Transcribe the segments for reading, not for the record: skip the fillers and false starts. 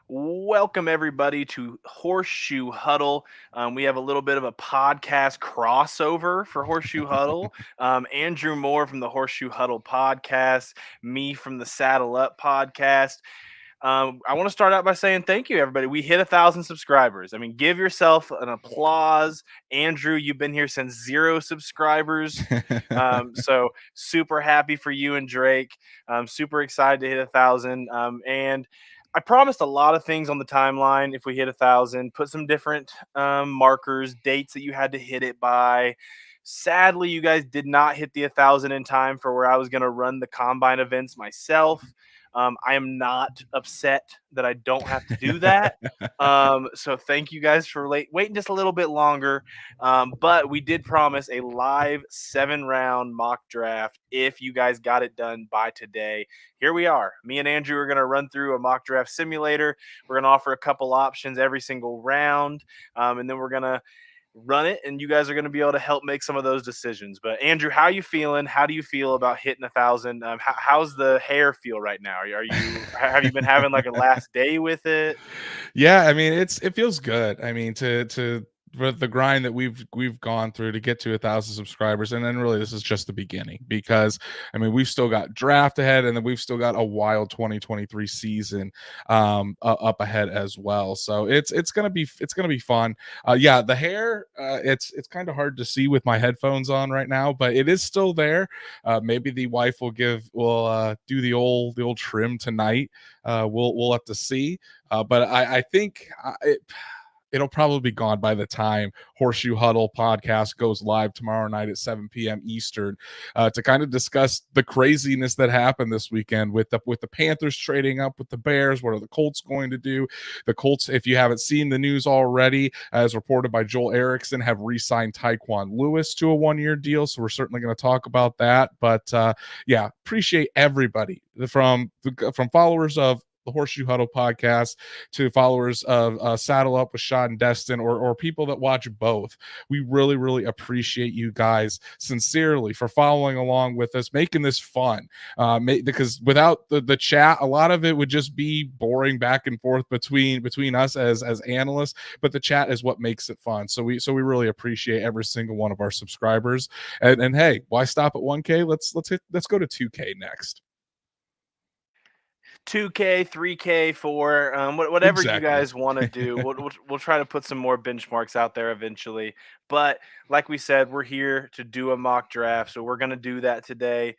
Welcome, everybody, to Horseshoe Huddle. We have a little bit of a podcast crossover for Horseshoe Huddle. Andrew Moore from the Horseshoe Huddle podcast, me from the Saddle Up podcast. I want to start out by saying thank you, everybody. We hit 1,000 subscribers. I mean, give yourself an applause. Andrew, you've been here since 0 subscribers. So super happy for you and Drake. Super excited to hit 1,000. And I promised a lot of things on the timeline. If we hit 1,000, put some different markers, dates that you had to hit it by. Sadly, you guys did not hit the 1,000 in time for where I was going to run the combine events myself. I am not upset that I don't have to do that. So thank you guys for waiting just a little bit longer. But we did promise a live 7-round mock draft if you guys got it done by today. Here we are. Me and Andrew are going to run through a mock draft simulator. We're going to offer a couple options every single round. And then we're going to run it, and you guys are going to be able to help make some of those decisions. But Andrew, how are you feeling? How do you feel about hitting 1,000? How's the hair feel right now? Have you been having like a last day with it? Yeah, I mean, it feels good. I mean, to with the grind that we've gone through to get to 1,000 subscribers, and then really this is just the beginning because I mean we've still got draft ahead, and then we've still got a wild 2023 season up ahead as well. So it's gonna be fun. Yeah, the hair it's kind of hard to see with my headphones on right now, but it is still there. Maybe the wife will do the old trim tonight. We'll have to see. But I think it'll probably be gone by the time Horseshoe Huddle podcast goes live tomorrow night at 7 p.m. Eastern to kind of discuss the craziness that happened this weekend with the Panthers trading up with the Bears. What are the Colts going to do? The Colts, if you haven't seen the news already, as reported by Joel Erickson, have re-signed Tyquan Lewis to a 1-year deal. So we're certainly going to talk about that. But yeah, appreciate everybody from followers of the Horseshoe Huddle podcast to followers of Saddle Up with Shad and Destin, or people that watch both. We really, really appreciate you guys sincerely for following along with us, making this fun. Because without the chat, a lot of it would just be boring back and forth between us as analysts. But the chat is what makes it fun. So we really appreciate every single one of our subscribers. And hey, why stop at 1K? Let's go to 2K next. 2K, 3K, 4, whatever you Exactly. guys want to do. We'll try to put some more benchmarks out there eventually. But like we said, we're here to do a mock draft, so we're going to do that today.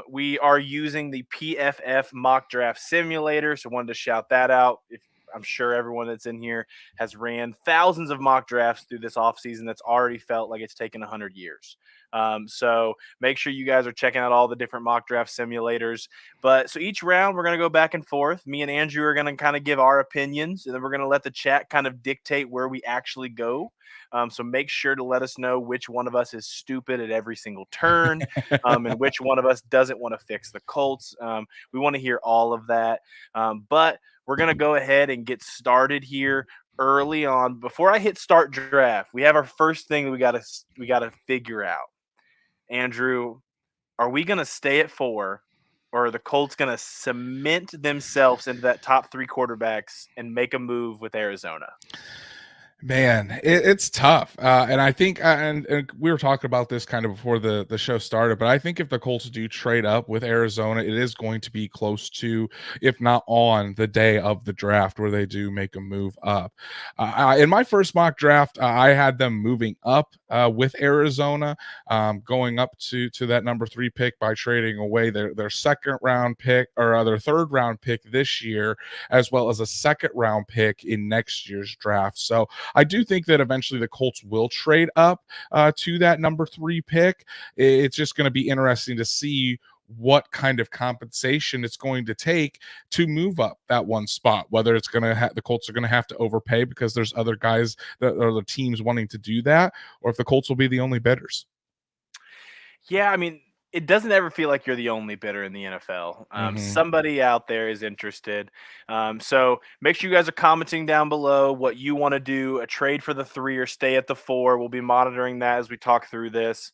We are using the PFF mock draft simulator, so wanted to shout that out. I'm sure everyone that's in here has ran thousands of mock drafts through this offseason that's already felt like it's taken 100 years. So make sure you guys are checking out all the different mock draft simulators. But so each round, we're going to go back and forth. Me and Andrew are going to kind of give our opinions, and then we're going to let the chat kind of dictate where we actually go. So make sure to let us know which one of us is stupid at every single turn, and which one of us doesn't want to fix the Colts. We want to hear all of that. But we're going to go ahead and get started here early on. Before I hit start draft, we have our first thing that we got to figure out. Andrew, are we going to stay at 4, or are the Colts going to cement themselves into that top 3 quarterbacks and make a move with Arizona? Man, it's tough, and I think, and we were talking about this kind of before the show started, but I think if the Colts do trade up with Arizona, it is going to be close to, if not on the day of the draft, where they do make a move up. In my first mock draft, I had them moving up with Arizona, going up to that number 3 pick by trading away their second round pick, or their third round pick this year, as well as a second round pick in next year's draft. So I do think that eventually the Colts will trade up to that number 3 pick. It's just going to be interesting to see what kind of compensation it's going to take to move up that one spot. Whether it's going to the Colts are going to have to overpay because there's other guys that are the teams wanting to do that, or if the Colts will be the only bidders. Yeah, I mean, it doesn't ever feel like you're the only bidder in the NFL. Mm-hmm. Somebody out there is interested. So make sure you guys are commenting down below what you want to do, a trade for the 3 or stay at the 4. We'll be monitoring that as we talk through this.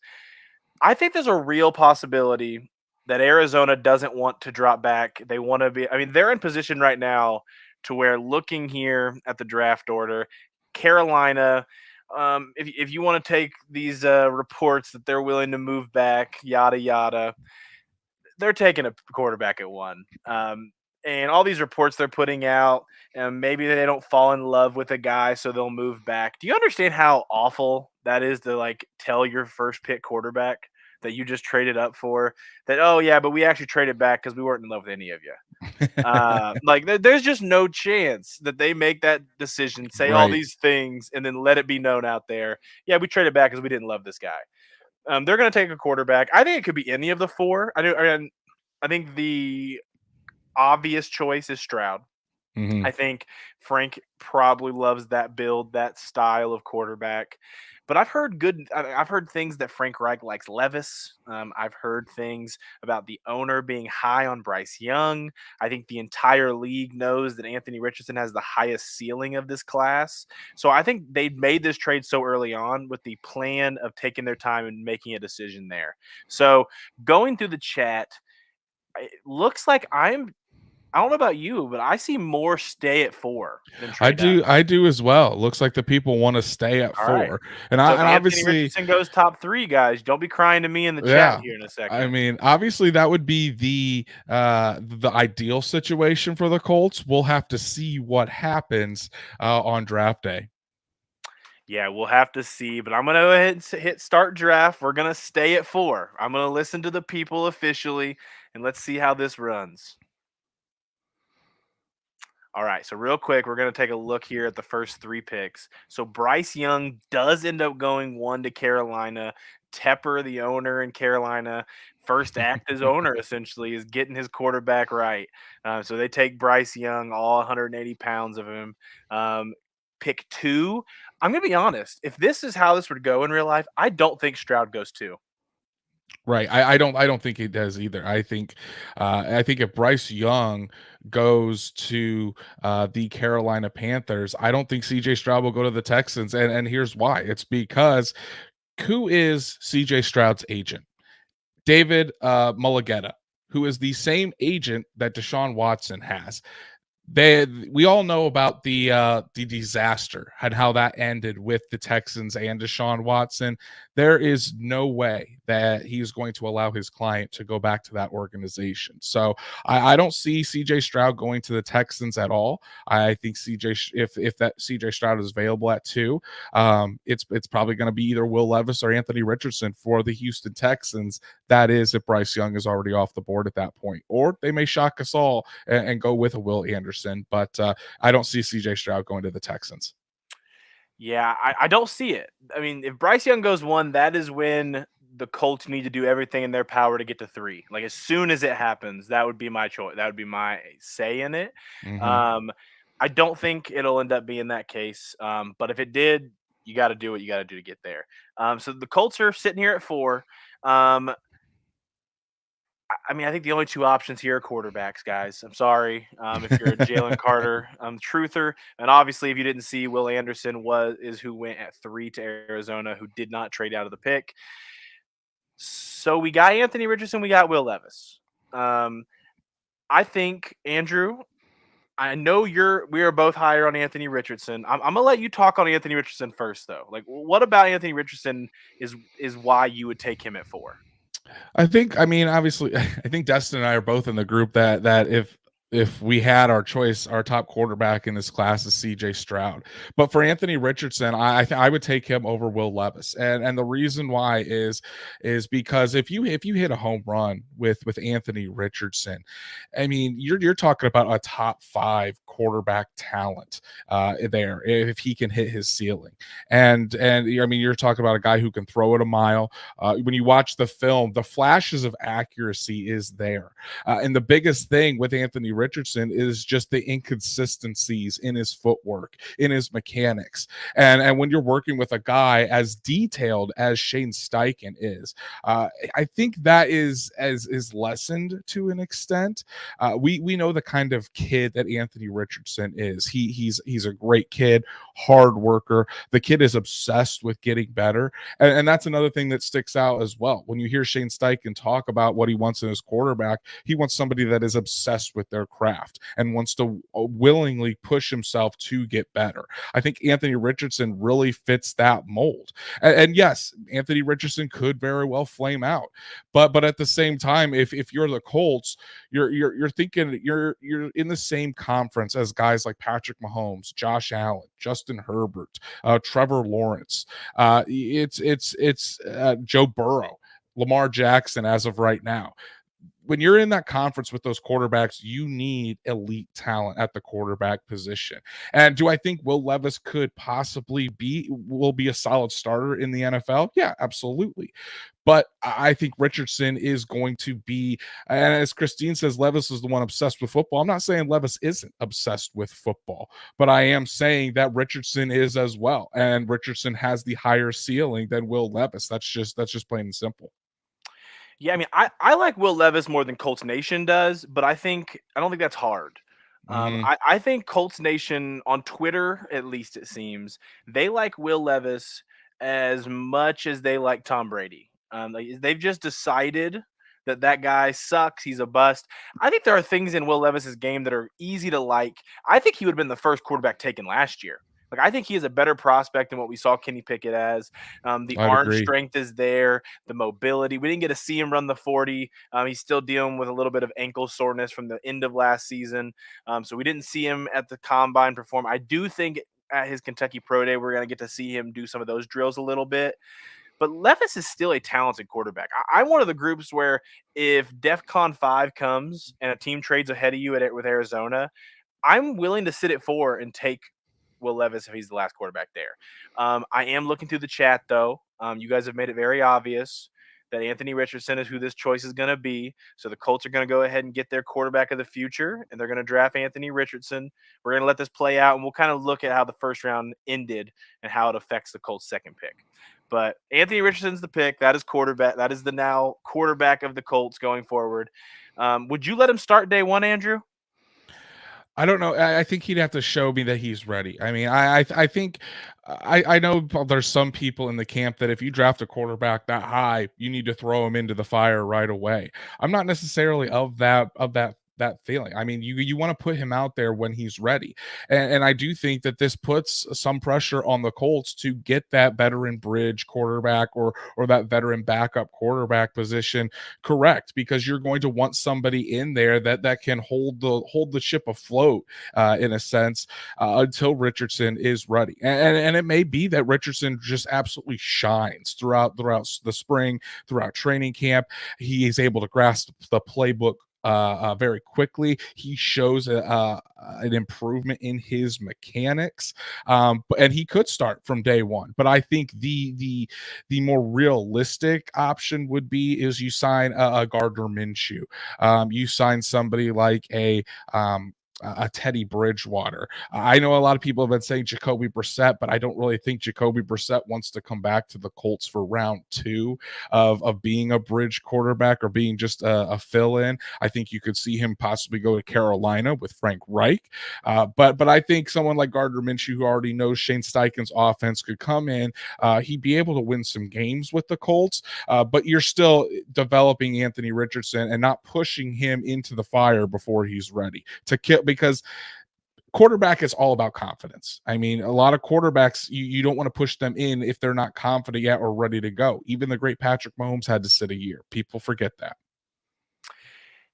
I think there's a real possibility that Arizona doesn't want to drop back. They want to be, I mean, they're in position right now to where looking here at the draft order, Carolina, if you want to take these reports that they're willing to move back, yada yada, they're taking a quarterback at one. And all these reports they're putting out, and maybe they don't fall in love with a guy, so they'll move back. Do you understand how awful that is to like tell your first pick quarterback that you just traded up for that? Oh yeah, but we actually traded back because we weren't in love with any of you. There's just no chance that they make that decision, say all Right. these things, and then let it be known out there. Yeah, we traded back because we didn't love this guy. They're going to take a quarterback. I think it could be any of the four. I think the obvious choice is Stroud. Hmm. I think Frank probably loves that build, that style of quarterback. But I've heard things that Frank Reich likes Levis. I've heard things about the owner being high on Bryce Young. I think the entire league knows that Anthony Richardson has the highest ceiling of this class. So I think they made this trade so early on with the plan of taking their time and making a decision there. So going through the chat, it looks like I don't know about you, but I see more stay at 4 than I trade up. do. I do as well. Looks like the people want to stay at All right. 4, and So I if and Anthony obviously, Richardson goes top 3, guys, don't be crying to me in the chat yeah. here in a I second. mean, obviously, that would be the ideal situation for the Colts. We'll have to see what happens on draft day. Yeah, we'll have to see, but I'm going to go ahead and hit start draft. We're going to stay at 4. I'm going to listen to the people officially, and let's see how this runs. All right, so real quick, we're going to take a look here at the first 3 picks. So Bryce Young does end up going 1 to Carolina. Tepper, the owner in Carolina, first act as owner essentially is getting his quarterback right. So they take Bryce Young, all 180 pounds of him. Pick 2. I'm going to be honest. If this is how this would go in real life, I don't think Stroud goes 2. Right. I don't think he does either. I think if Bryce Young goes to the Carolina Panthers, I don't think CJ Stroud will go to the Texans. And here's why. It's because who is CJ Stroud's agent? David Mulligetta, who is the same agent that Deshaun Watson has. We all know about the disaster and how that ended with the Texans and Deshaun Watson. There is no way that he's going to allow his client to go back to that organization. So I don't see CJ Stroud going to the Texans at all. I think if that CJ Stroud is available at 2, it's probably going to be either Will Levis or Anthony Richardson for the Houston Texans. That is, if Bryce Young is already off the board at that point, or they may shock us all and go with a Will Anderson. But I don't see CJ Stroud going to the Texans. Yeah, I don't see it. I mean, if Bryce Young goes 1, that is when the Colts need to do everything in their power to get to 3. Like as soon as it happens, that would be my choice. That would be my say in it. Mm-hmm. I don't think it'll end up being that case. But if it did, you got to do what you got to do to get there. So the Colts are sitting here at 4. I mean, I think the only 2 options here are quarterbacks, guys. I'm sorry if you're a Jalen Carter truther, and obviously if you didn't see, Will Anderson is who went at 3 to Arizona, who did not trade out of the pick. So we got Anthony Richardson, we got Will Levis. I think Andrew, I know we are both higher on Anthony Richardson. I'm gonna let you talk on Anthony Richardson first, though. Like, what about Anthony Richardson is why you would take him at 4? I mean, obviously, I think Destin and I are both in the group that if we had our choice, our top quarterback in this class is CJ Stroud. But for Anthony Richardson, I would take him over Will Levis. And the reason why is because if you hit a home run with Anthony Richardson, I mean, you're talking about a top 5 quarterback talent there if he can hit his ceiling. And I mean, you're talking about a guy who can throw it a mile. When you watch the film, the flashes of accuracy is there. And the biggest thing with Anthony Richardson is just the inconsistencies in his footwork, in his mechanics. And when you're working with a guy as detailed as Shane Steichen is, I think that is lessened to an extent. We know the kind of kid that Anthony Richardson is. He's a great kid, hard worker. The kid is obsessed with getting better. And that's another thing that sticks out as well. When you hear Shane Steichen talk about what he wants in his quarterback, he wants somebody that is obsessed with their craft and wants to willingly push himself to get better. I think Anthony Richardson really fits that mold. And yes, Anthony Richardson could very well flame out, but at the same time, if you're the Colts, you're thinking you're in the same conference as guys like Patrick Mahomes, Josh Allen, Justin Herbert, Trevor Lawrence. It's Joe Burrow, Lamar Jackson as of right now. When you're in that conference with those quarterbacks, you need elite talent at the quarterback position. And do I think Will Levis could possibly be a solid starter in the NFL? Yeah, absolutely. But I think Richardson is going to be, and as Christine says, Levis is the one obsessed with football. I'm not saying Levis isn't obsessed with football, but I am saying that Richardson is as well. And Richardson has the higher ceiling than Will Levis. That's just plain and simple. Yeah, I mean, I like Will Levis more than Colts Nation does, but I don't think that's hard. Hmm. I think Colts Nation on Twitter, at least it seems, they like Will Levis as much as they like Tom Brady. They've just decided that that guy sucks. He's a bust. I think there are things in Will Levis's game that are easy to like. I think he would have been the first quarterback taken last year. Like I think he is a better prospect than what we saw Kenny Pickett as. The I'd arm agree. strength is there, the mobility. We didn't get to see him run the 40. He's still dealing with a little bit of ankle soreness from the end of last season. So we didn't see him at the combine perform. I do think at his Kentucky Pro Day, we're going to get to see him do some of those drills a little bit. But Levis is still a talented quarterback. I'm one of the groups where if DEFCON 5 comes and a team trades ahead of you with Arizona, I'm willing to sit at 4 and take Will Levis if he's the last quarterback there. I am looking through the chat, though. You guys have made it very obvious that Anthony Richardson is who this choice is going to be. So the Colts are going to go ahead and get their quarterback of the future, and they're going to draft Anthony Richardson. We're going to let this play out, and we'll kind of look at how the first round ended and how it affects the Colts' second pick. But Anthony Richardson's the pick. That is quarterback. That is the now quarterback of the Colts going forward. Would you let him start day one, Andrew? I don't know. I think he'd have to show me that he's ready. I mean, I think I know there's some people in the camp that if you draft a quarterback that high, you need to throw him into the fire right away. I'm not necessarily of that feeling. I mean, you want to put him out there when he's ready. And I do think that this puts some pressure on the Colts to get that veteran bridge quarterback or that veteran backup quarterback position correct, because you're going to want somebody in there that can hold the ship afloat in a sense until Richardson is ready. And it may be that Richardson just absolutely shines throughout the spring, throughout training camp. He is able to grasp the playbook very quickly. He shows an improvement in his mechanics, and he could start from day one. But I think the more realistic option would be is you sign a Gardner Minshew. You sign somebody like a Teddy Bridgewater. I know a lot of people have been saying Jacoby Brissett, but I don't really think Jacoby Brissett wants to come back to the Colts for round 2 of being a bridge quarterback or being just a fill-in. I think you could see him possibly go to Carolina with Frank Reich. But I think someone like Gardner Minshew, who already knows Shane Steichen's offense, could come in. He'd be able to win some games with the Colts, but you're still developing Anthony Richardson and not pushing him into the fire before he's ready to kill, because quarterback is all about confidence. I mean, a lot of quarterbacks, you don't want to push them in if they're not confident yet or ready to go. Even the great Patrick Mahomes had to sit a year. People forget that.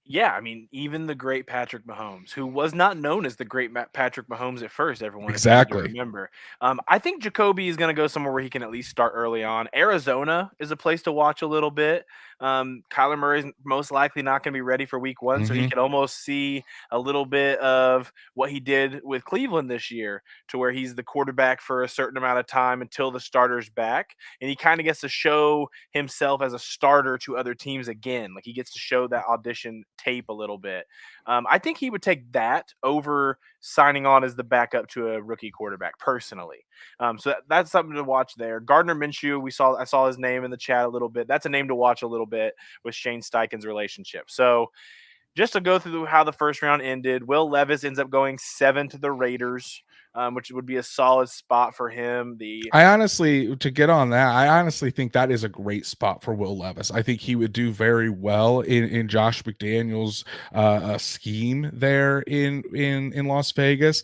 Yeah, I mean, even the great Patrick Mahomes, who was not known as the great Patrick Mahomes at first, everyone, if you need to Exactly. remember. I think Jacoby is going to go somewhere where he can at least start early on. Arizona is a place to watch a little bit. Kyler Murray's most likely not going to be ready for week 1, so he Hmm. could almost see a little bit of what he did with Cleveland this year, to where he's the quarterback for a certain amount of time until the starter's back. And he kind of gets to show himself as a starter to other teams again. Like he gets to show that audition tape a little bit. I think he would take that over signing on as the backup to a rookie quarterback personally. So that's something to watch there. Gardner Minshew, I saw his name in the chat a little bit. That's a name to watch a little bit with Shane Steichen's relationship. So just to go through how the first round ended, Will Levis ends up going 7 to the Raiders. which would be a solid spot for him. The I honestly, to get on that, I honestly think that is a great spot for Will Levis. I think he would do very well in Josh McDaniels' scheme there in Las Vegas.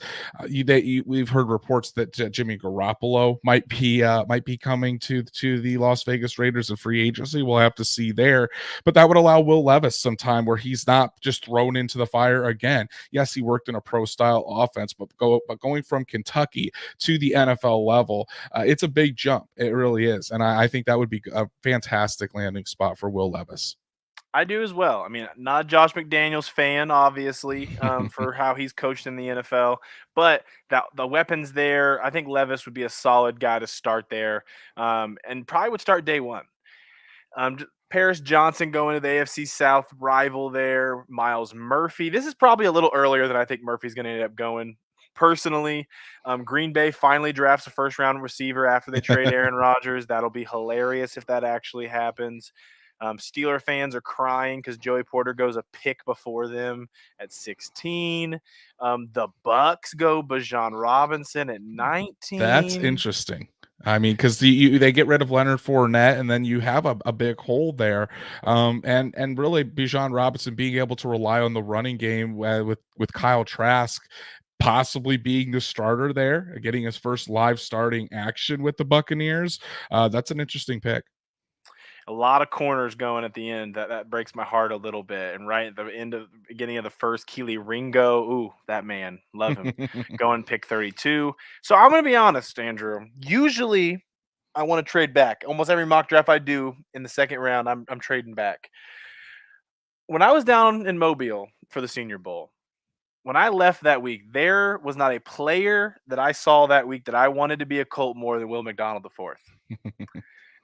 We've heard reports that Jimmy Garoppolo might be coming to the Las Vegas Raiders in free agency. We'll have to see there, but that would allow Will Levis some time where he's not just thrown into the fire again. Yes, he worked in a pro style offense, but going from Kentucky to the NFL level, it's a big jump. It really is. And I think that would be a fantastic landing spot for Will Levis. I do as well. I mean, not a Josh McDaniels fan, obviously, for how he's coached in the NFL, but the weapons there, I think Levis would be a solid guy to start there, and probably would start day one. Paris Johnson going to the AFC South rival there. Miles Murphy. This is probably a little earlier than I think Murphy's going to end up going. Personally, Green Bay finally drafts a first round receiver after they trade Aaron Rodgers. That'll be hilarious if that actually happens. Steeler fans are crying because Joey Porter goes a pick before them at 16. The Bucks go Bijan Robinson at That's 19. interesting. I mean, because they get rid of Leonard Fournette, and then you have a big hole there. And really, Bijan Robinson being able to rely on the running game with Kyle Trask possibly being the starter there, getting his first live starting action with the Buccaneers. That's an interesting pick. A lot of corners going at the end. That breaks my heart a little bit. And right at the beginning of the first, Keely Ringo. Ooh, that man. Love him. Going pick 32. So I'm gonna be honest, Andrew. Usually I want to trade back. Almost every mock draft I do in the second round, I'm trading back. When I was down in Mobile for the Senior Bowl, when I left that week, there was not a player that I saw that week that I wanted to be a Colt more than Will McDonald the fourth.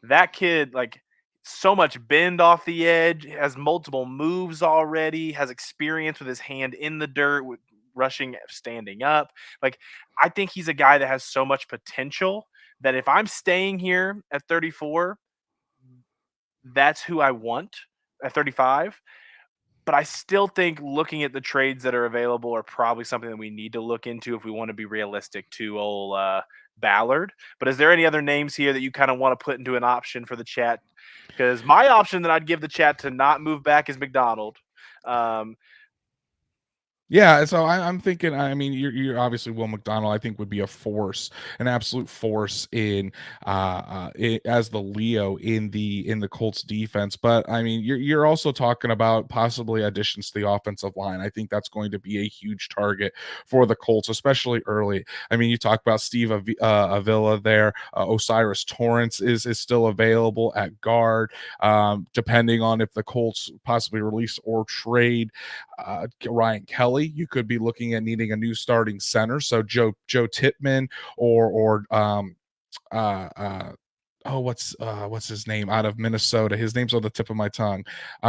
That kid, like, so much bend off the edge, has multiple moves already, has experience with his hand in the dirt, with rushing, standing up. Like, I think he's a guy that has so much potential that if I'm staying here at 34, that's who I want at 35. But I still think looking at the trades that are available are probably something that we need to look into if we want to be realistic to old Ballard. But is there any other names here that you kind of want to put into an option for the chat? Because my option that I'd give the chat to not move back is McDonald. Um, Yeah, so I'm thinking. I mean, you're obviously Will McDonald. I think would be a force, an absolute force in as the Leo in the Colts defense. But I mean, you're also talking about possibly additions to the offensive line. I think that's going to be a huge target for the Colts, especially early. I mean, you talk about Steve Avila there. Osiris Torrance is still available at guard, depending on if the Colts possibly release or trade Ryan Kelly. You could be looking at needing a new starting center. So Joe Tippmann or what's his name out of Minnesota? His name's on the tip of my tongue.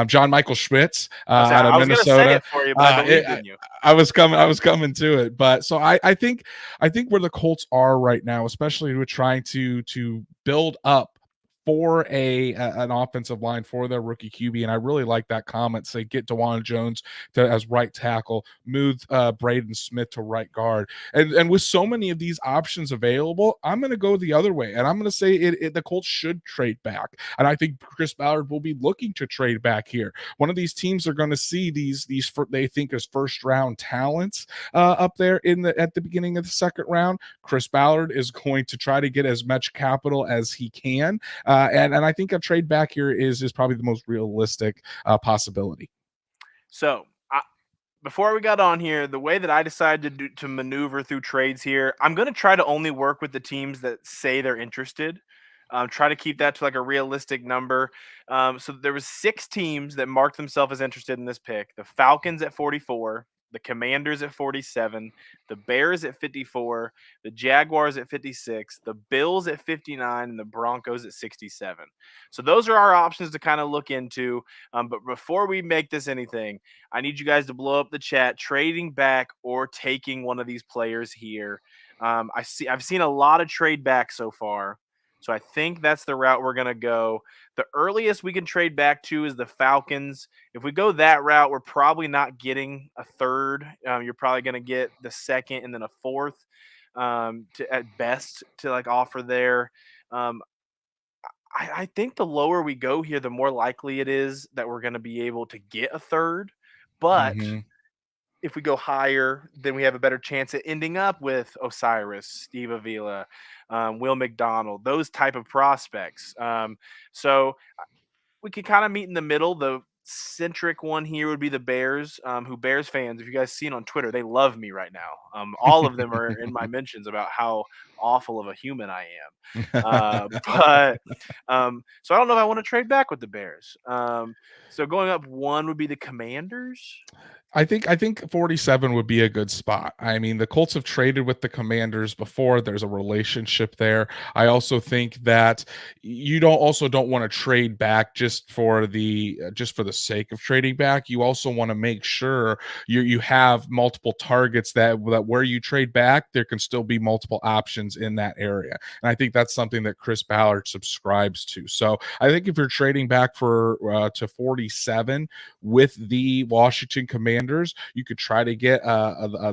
John Michael Schmitz out of I was going to say Minnesota. it for you, but I believed in you. I was coming to it. But so I think where the Colts are right now, especially with trying to build up for an offensive line for their rookie QB. And I really like that comment. Say get DeJuan Jones as right tackle, move Braden Smith to right guard. And with so many of these options available, I'm going to go the other way. And I'm going to say the Colts should trade back. And I think Chris Ballard will be looking to trade back here. One of these teams are going to see these they think as first round talents up there at the beginning of the second round. Chris Ballard is going to try to get as much capital as he can. And I think a trade back here is probably the most realistic possibility. So before we got on here, the way that I decided to maneuver through trades here, I'm going to try to only work with the teams that say they're interested. Try to keep that to like a realistic number. So there was 6 teams that marked themselves as interested in this pick. The Falcons at 44, the Commanders at 47, the Bears at 54, the Jaguars at 56, the Bills at 59, and the Broncos at 67. So those are our options to kind of look into. But before we make this anything, I need you guys to blow up the chat, trading back or taking one of these players here. I've seen a lot of trade back so far. So I think that's the route we're going to go. The earliest we can trade back to is the Falcons. If we go that route, we're probably not getting a third. You're probably going to get the second and then a fourth. to at best to like offer there. Um, I think the lower we go here, the more likely it is that we're going to be able to get a third. But Hmm. if we go higher, then we have a better chance at ending up with Osiris, Steve Avila, Will McDonald, those type of prospects. So we could kind of meet in the middle. The centric one here would be the Bears, who Bears fans, if you guys seen on Twitter, they love me right now. All of them are in my mentions about how awful of a human I am. But so I don't know if I want to trade back with the Bears. So going up one would be the Commanders. I think 47 would be a good spot. I mean, the Colts have traded with the Commanders before. There's a relationship there. I also think that you don't want to trade back just for the sake of trading back. You also want to make sure you have multiple targets that where you trade back, there can still be multiple options in that area. And I think that's something that Chris Ballard subscribes to. So I think if you're trading back for to 47 with the Washington Commanders, you could try to get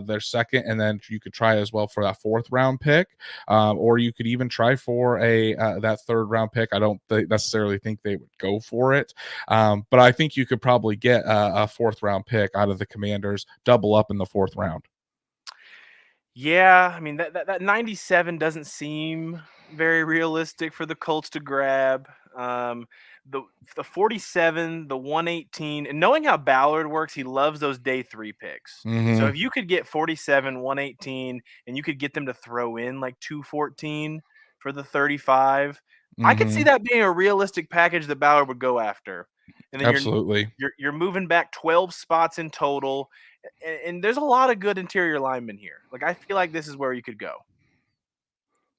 their second, and then you could try as well for that fourth round pick, or you could even try for a that third round pick. I don't necessarily think they would go for it, but I think you could probably get a fourth round pick out of the Commanders, double up in the fourth round. Yeah, I mean that 97 doesn't seem very realistic for the Colts to grab. Um, the the 47, the 118, and knowing how Ballard works, he loves those day three picks. So Hmm. if you could get 47, 118, and you could get them to throw in like 214 for the 35, I could see Hmm. that being a realistic package that Ballard would go after. And then Absolutely. you're moving back 12 spots in total, and there's a lot of good interior linemen here. Like I feel like this is where you could go.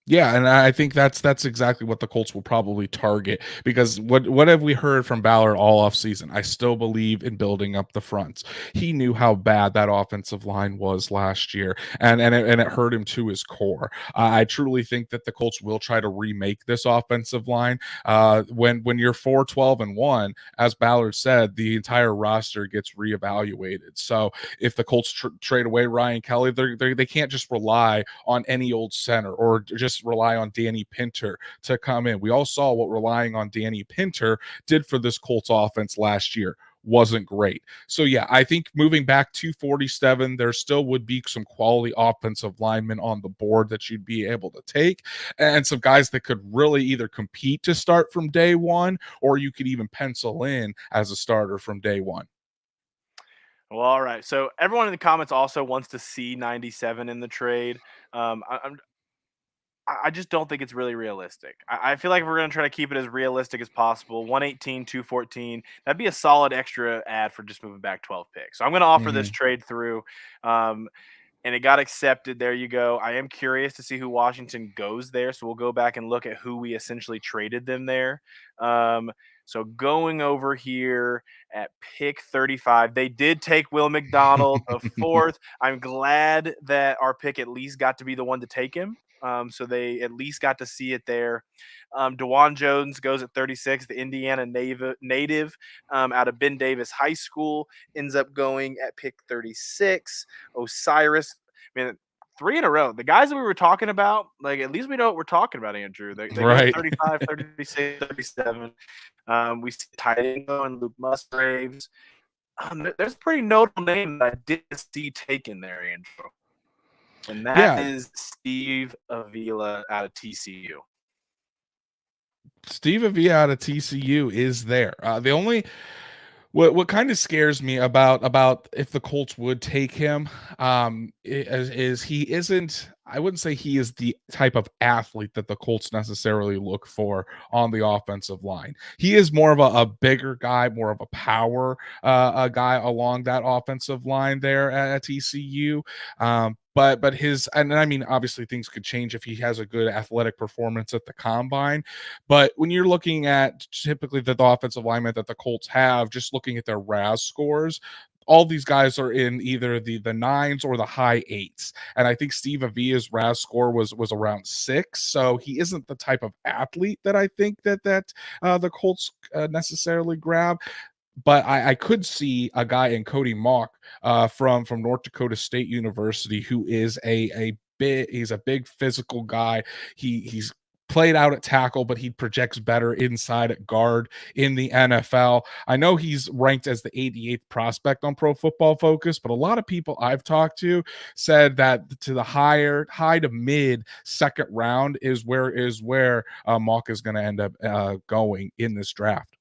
Yeah, and I think that's exactly what the Colts will probably target, because what have we heard from Ballard all off season? I still believe in building up the fronts. He knew how bad that offensive line was last year, and it hurt him to his core. I truly think that the Colts will try to remake this offensive line. When you're 4-12-1, as Ballard said, the entire roster gets reevaluated. So if the Colts trade away Ryan Kelly, they can't just rely on any old center or just rely on Danny Pinter to come in. We all saw what relying on Danny Pinter did for this Colts offense last year. Wasn't great. So yeah, I think moving back to 47, there still would be some quality offensive linemen on the board that you'd be able to take, and some guys that could really either compete to start from day one, or you could even pencil in as a starter from day one. Well, all right. So everyone in the comments also wants to see 97 in the trade. I just don't think it's really realistic. I feel like if we're going to try to keep it as realistic as possible, 118, 214, that'd be a solid extra ad for just moving back 12 picks. So I'm going to offer this Mhm. trade through. Um, and it got accepted. There you go. I am curious to see who Washington goes there, so we'll go back and look at who we essentially traded them there. So going over here at pick 35, they did take Will McDonald, the fourth. I'm glad that our pick at least got to be the one to take him. So they at least got to see it there. Dewan Jones goes at 36, the Indiana native out of Ben Davis High School, ends up going at pick 36. Osiris, I mean, three in a row. The guys that we were talking about, like at least we know what we're talking about, Andrew. They go Right. 35, 36, 37. We see Tydengo and Luke Musgraves. There's a pretty notable name that I didn't see taken there, Andrew. And that Yeah, is Steve Avila out of TCU. Steve Avila out of TCU is there. The only what kind of scares me about if the Colts would take him, is he isn't. I wouldn't say he is the type of athlete that the Colts necessarily look for on the offensive line. He is more of a bigger guy, more of a power a guy along that offensive line there at TCU. But his, and I mean, obviously things could change if he has a good athletic performance at the combine. But when you're looking at typically the offensive linemen that the Colts have, just looking at their RAS scores, all these guys are in either the nines or the high eights. And I think Steve Avila's RAS score was around 6. So he isn't the type of athlete that I think that the Colts necessarily grab. But I could see a guy in Cody Mock from North Dakota State University, who is a big physical guy. He's played out at tackle, but he projects better inside at guard in the NFL. I know he's ranked as the 88th prospect on Pro Football Focus, but a lot of people I've talked to said that to the high to mid second round is where Mock is going to end up going in this draft.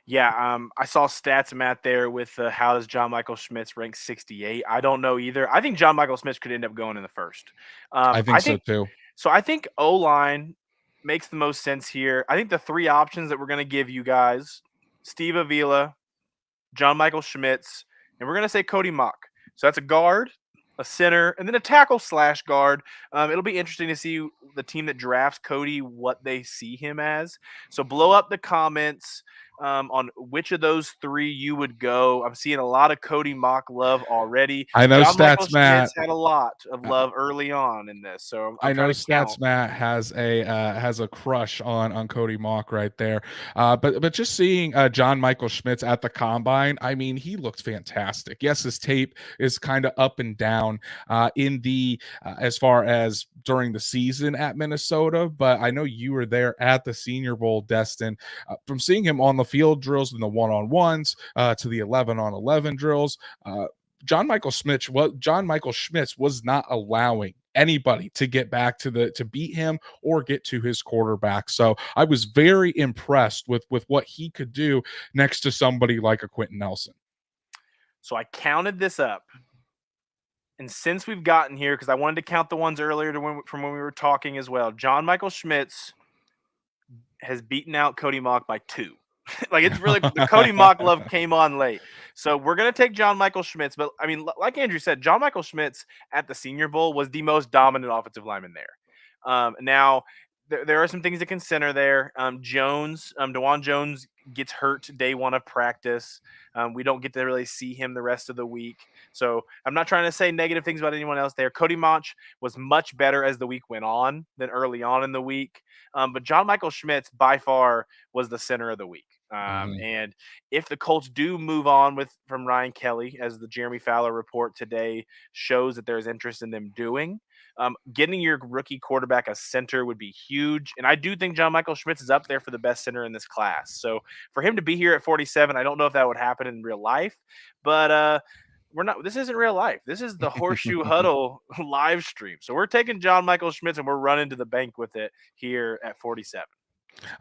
Yeah, I saw stats, Matt, there with how does John Michael Schmitz rank 68. I don't know either. I think John Michael Schmitz could end up going in the first. I think so too. I think O line makes the most sense here. I think the three options that we're going to give you guys: Steve Avila, John Michael Schmitz, and we're going to say Cody Mock. So that's a guard, a center, and then a tackle / guard. It'll be interesting to see the team that drafts Cody, what they see him as. So blow up the comments on which of those three you would go. I'm seeing a lot of Cody Mock love already. I know John Michael Stats Matt Schmitz had a lot of love early on in this, so I'm I know trying to count. Stats Matt has a crush on Cody Mock right there, but just seeing John Michael Schmitz at the combine, I mean, he looked fantastic. Yes, his tape is kind of up and down in the as far as during the season at Minnesota, but I know you were there at the Senior Bowl, Destin. From seeing him on the field drills and the one-on-ones to the 11-on-11 drills. John Michael Schmitz was not allowing anybody to get back to beat him or get to his quarterback. So I was very impressed with what he could do next to somebody like a Quentin Nelson. So I counted this up. And since we've gotten here, because I wanted to count the ones earlier from when we were talking as well, John Michael Schmitz has beaten out Cody Mock by 2. Like, it's really the Cody Mock love came on late. So we're going to take John Michael Schmitz. But, I mean, like Andrew said, John Michael Schmitz at the Senior Bowl was the most dominant offensive lineman there. Now, there are some things to consider there. DeJuan Jones gets hurt day one of practice. We don't get to really see him the rest of the week. So I'm not trying to say negative things about anyone else there. Cody Mock was much better as the week went on than early on in the week. But John Michael Schmitz by far was the center of the week. And if the Colts do move on from Ryan Kelly, as the Jeremy Fowler report today shows that there's interest in them doing, getting your rookie quarterback a center would be huge. And I do think John Michael Schmitz is up there for the best center in this class. So for him to be here at 47, I don't know if that would happen in real life, but this isn't real life. This is the Horseshoe Huddle live stream. So we're taking John Michael Schmitz and we're running to the bank with it here at 47.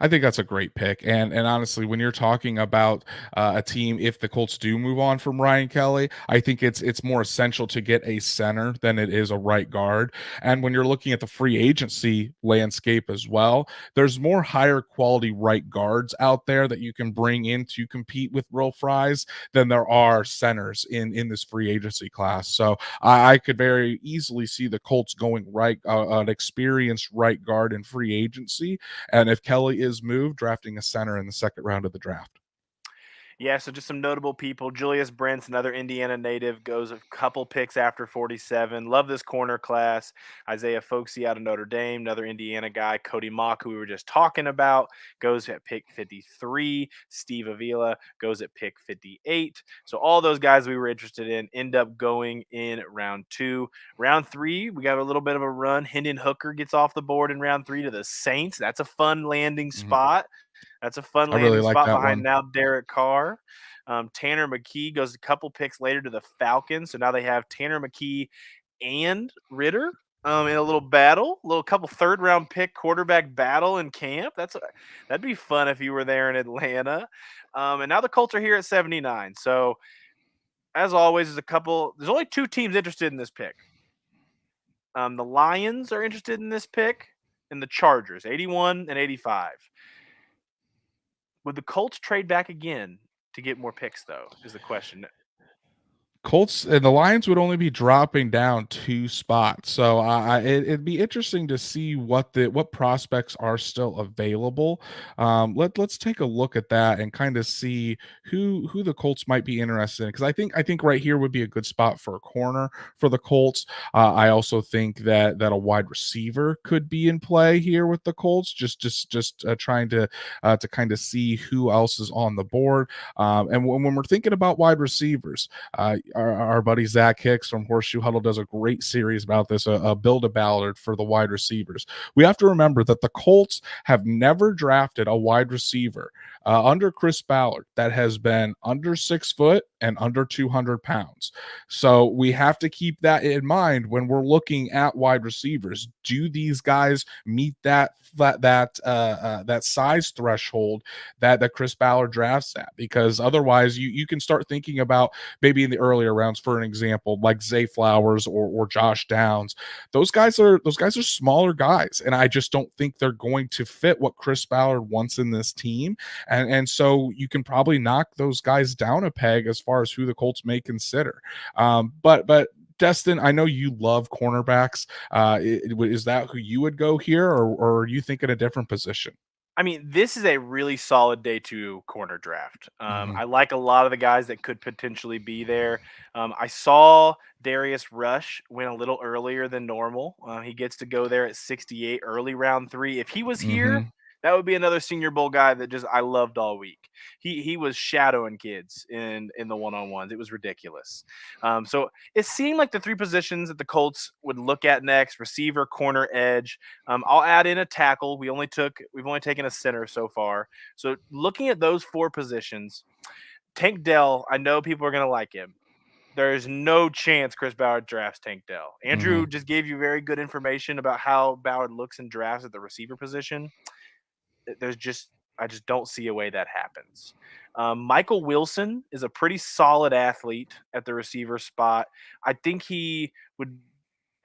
I think that's a great pick. And honestly, when you're talking about a team, if the Colts do move on from Ryan Kelly, I think it's more essential to get a center than it is a right guard. And when you're looking at the free agency landscape as well, there's more higher quality right guards out there that you can bring in to compete with Will Fries than there are centers in this free agency class. So I could very easily see the Colts going an experienced right guard in free agency. And if Kelly is moved, drafting a center in the second round of the draft. Yeah, so just some notable people. Julius Brents, another Indiana native, goes a couple picks after 47. Love this corner class. Isaiah Folksy out of Notre Dame, another Indiana guy. Cody Mock, who we were just talking about, goes at pick 53. Steve Avila goes at pick 58. So all those guys we were interested in end up going in round 2. Round 3, we got a little bit of a run. Hendon Hooker gets off the board in round 3 to the Saints. That's a fun landing spot. That's a fun landing spot behind now Derek Carr. Tanner McKee goes a couple picks later to the Falcons. So now they have Tanner McKee and Ritter in a little battle, couple third-round pick quarterback battle in camp. That'd be fun if you were there in Atlanta. And now the Colts are here at 79. So as always, there's only 2 teams interested in this pick. The Lions are interested in this pick, and the Chargers, 81 and 85. Would the Colts trade back again to get more picks, though, is the question. Colts and the Lions would only be dropping down 2 spots, so it'd be interesting to see what prospects are still available. Let's take a look at that and kind of see who the Colts might be interested in, because I think right here would be a good spot for a corner for the Colts. I also think that a wide receiver could be in play here with the Colts, just trying to kind of see who else is on the board. And when we're thinking about wide receivers, our buddy Zach Hicks from Horseshoe Huddle does a great series about this, a build a ballard for the wide receivers. We have to remember that the Colts have never drafted a wide receiver under Chris Ballard that has been under 6 foot and under 200 pounds. So we have to keep that in mind when we're looking at wide receivers. Do these guys meet that size threshold that Chris Ballard drafts at? Because otherwise, you can start thinking about maybe in the earlier rounds, for an example, like Zay Flowers or Josh Downs. Those guys are smaller guys, and I just don't think they're going to fit what Chris Ballard wants in this team. And so you can probably knock those guys down a peg as far as who the Colts may consider. But Destin, I know you love cornerbacks. Is that who you would go here, or are you thinking a different position? I mean, this is a really solid day two corner draft. Hmm. I like a lot of the guys that could potentially be there. I saw Darius Rush went a little earlier than normal. He gets to go there at 68, early round three. If he was here, Hmm. that would be another Senior Bowl guy that just I loved all week. He was shadowing kids in the one on ones. It was ridiculous. So it seemed like the three positions that the Colts would look at next: receiver, corner, edge. I'll add in a tackle. We've only taken a center so far. So looking at those four positions, Tank Dell, I know people are gonna like him. There's no chance Chris Ballard drafts Tank Dell. Andrew Hmm. just gave you very good information about how Ballard looks in drafts at the receiver position. There's just I just don't see a way that happens. Michael Wilson is a pretty solid athlete at the receiver spot. I think he would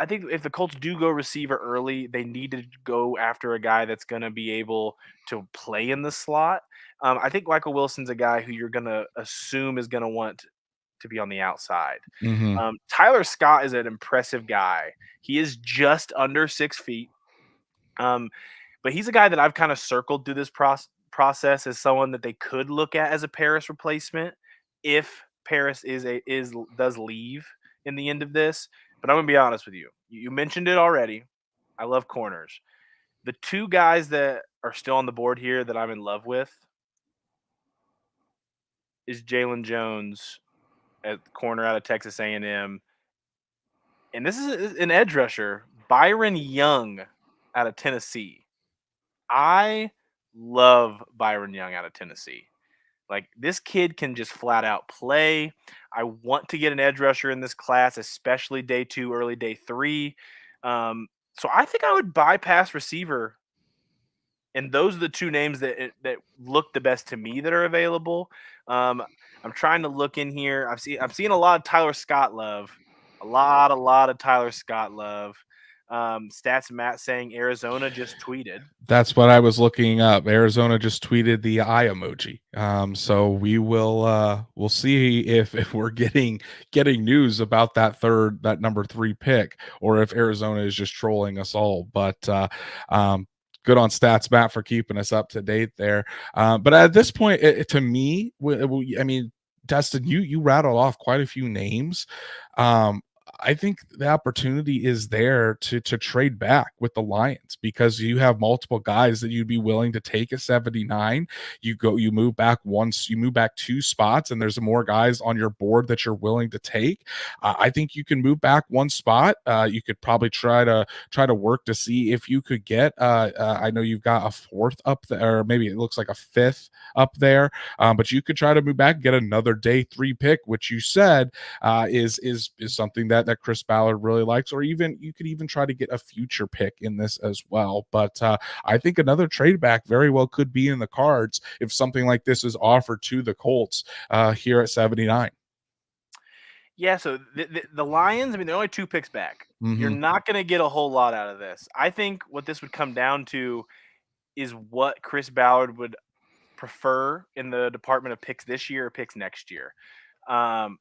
I think if the Colts do go receiver early, they need to go after a guy that's going to be able to play in the slot. I think Michael Wilson's a guy who you're going to assume is going to want to be on the outside. Hmm. Tyler Scott is an impressive guy. He is just under 6 feet. Um, but he's a guy that I've kind of circled through this process as someone that they could look at as a Paris replacement if Paris does leave in the end of this. But I'm gonna be honest with you. You mentioned it already. I love corners. The two guys that are still on the board here that I'm in love with is Jalen Jones at corner out of Texas A&M, and this is an edge rusher, Byron Young out of Tennessee. I love Byron Young out of Tennessee. Like this kid can just flat out play. I want to get an edge rusher in this class, especially day two, early day three. So I think I would bypass receiver, and those are the two names that look the best to me that are available. Um, I'm trying to look in here. I'm seeing a lot of Tyler Scott love, a lot of Tyler Scott love. Stats Matt saying Arizona just tweeted. That's what I was looking up. Arizona just tweeted the eye emoji. So we'll see if we're getting news about that number 3 pick, or if Arizona is just trolling us all. But good on Stats Matt for keeping us up to date there. But at this point, to me, I mean, Dustin, you rattled off quite a few names. Um, I think the opportunity is there to trade back with the Lions, because you have multiple guys that you'd be willing to take at 79. You move back once, you move back 2 spots, and there's more guys on your board that you're willing to take. I think you can move back 1 spot. You could probably try to work to see if you could get. I know you've got a 4th up there, or maybe it looks like a 5th up there, but you could try to move back and get another day 3 pick, which you said is something that Chris Ballard really likes, or even you could even try to get a future pick in this as well. But I think another trade back very well could be in the cards if something like this is offered to the Colts here at 79. Yeah, so the Lions, I mean, they're only 2 picks back. You're Hmm. not gonna get a whole lot out of this. I think what this would come down to is what Chris Ballard would prefer in the department of picks this year or picks next year. Um,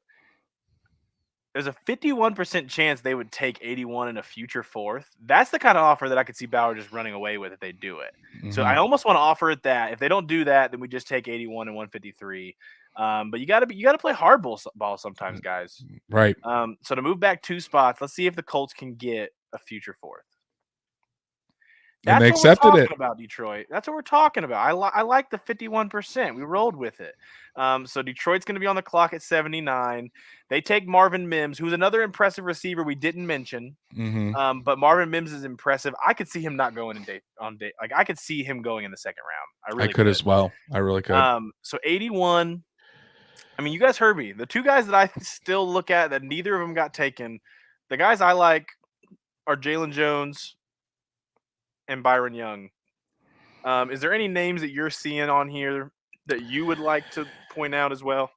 there's a 51% chance they would take 81 in a future 4th. That's the kind of offer that I could see Ballard just running away with if they do it. So Hmm. I almost want to offer it that. If they don't do that, then we just take 81 and 153. But you gotta play ball sometimes, guys. Right. So to move back 2 spots, let's see if the Colts can get a future 4th. and they That's what we're accepted talking it. about, Detroit. That's what we're talking about. I like the 51%. We rolled with it. So Detroit's going to be on the clock at 79. They take Marvin Mims, who's another impressive receiver we didn't mention. Mm-hmm. But Marvin Mims is impressive. I could see him not going in day. Like I could see him going in the second round. I I really could could. as well. I really could. So 81. I mean, you guys heard me. The two guys that I still look at that neither of them got taken, the guys I like are Jalen Jones and Byron Young. Is there any names that you're seeing on here that you would like to point out as well?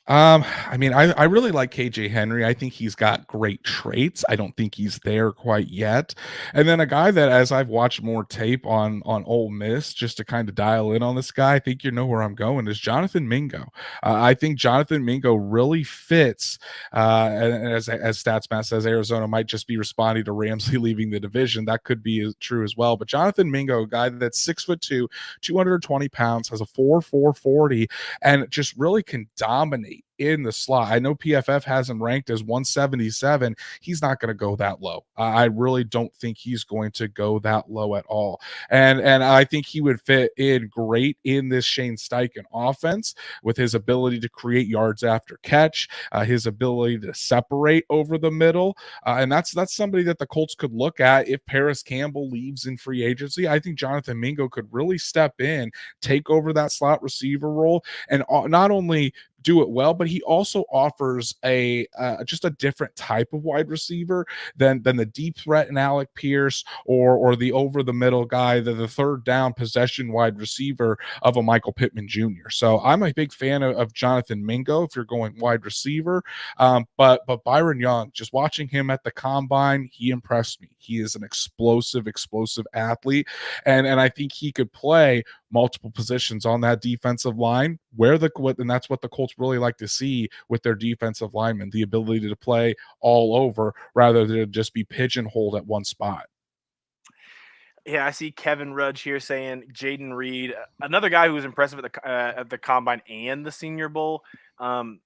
I mean, I really like KJ Henry. I think he's got great traits. I don't think he's there quite yet. And then a guy that, as I've watched more tape on Ole Miss, just to kind of dial in on this guy, I think you know where I'm going, is Jonathan Mingo. I think Jonathan Mingo really fits. And as StatsMat says, Arizona might just be responding to Ramsey leaving the division. That could be true as well. But Jonathan Mingo, a guy that's 6'2", 220 pounds, has a 4.4 40, and just really can dominate in the slot. I know PFF has him ranked as 177. He's not going to go that low. I really don't think he's going to go that low at all. And I think he would fit in great in this Shane Steichen offense with his ability to create yards after catch, his ability to separate over the middle. And that's somebody that the Colts could look at if Paris Campbell leaves in free agency. I think Jonathan Mingo could really step in, take over that slot receiver role, and not only do it well, but he also offers a just a different type of wide receiver than the deep threat in Alec Pierce or the over the middle guy, the third down possession wide receiver of a Michael Pittman Jr. So I'm a big fan of Jonathan Mingo if you're going wide receiver. But Byron Young, just watching him at the combine, he impressed me. He is an explosive athlete, and I think he could play multiple positions on that defensive line, and that's what the Colts really like to see with their defensive linemen, the ability to play all over rather than just be pigeonholed at one spot. Yeah, I see Kevin Rudge here saying Jaden Reed, another guy who was impressive at the combine and the Senior Bowl. Um,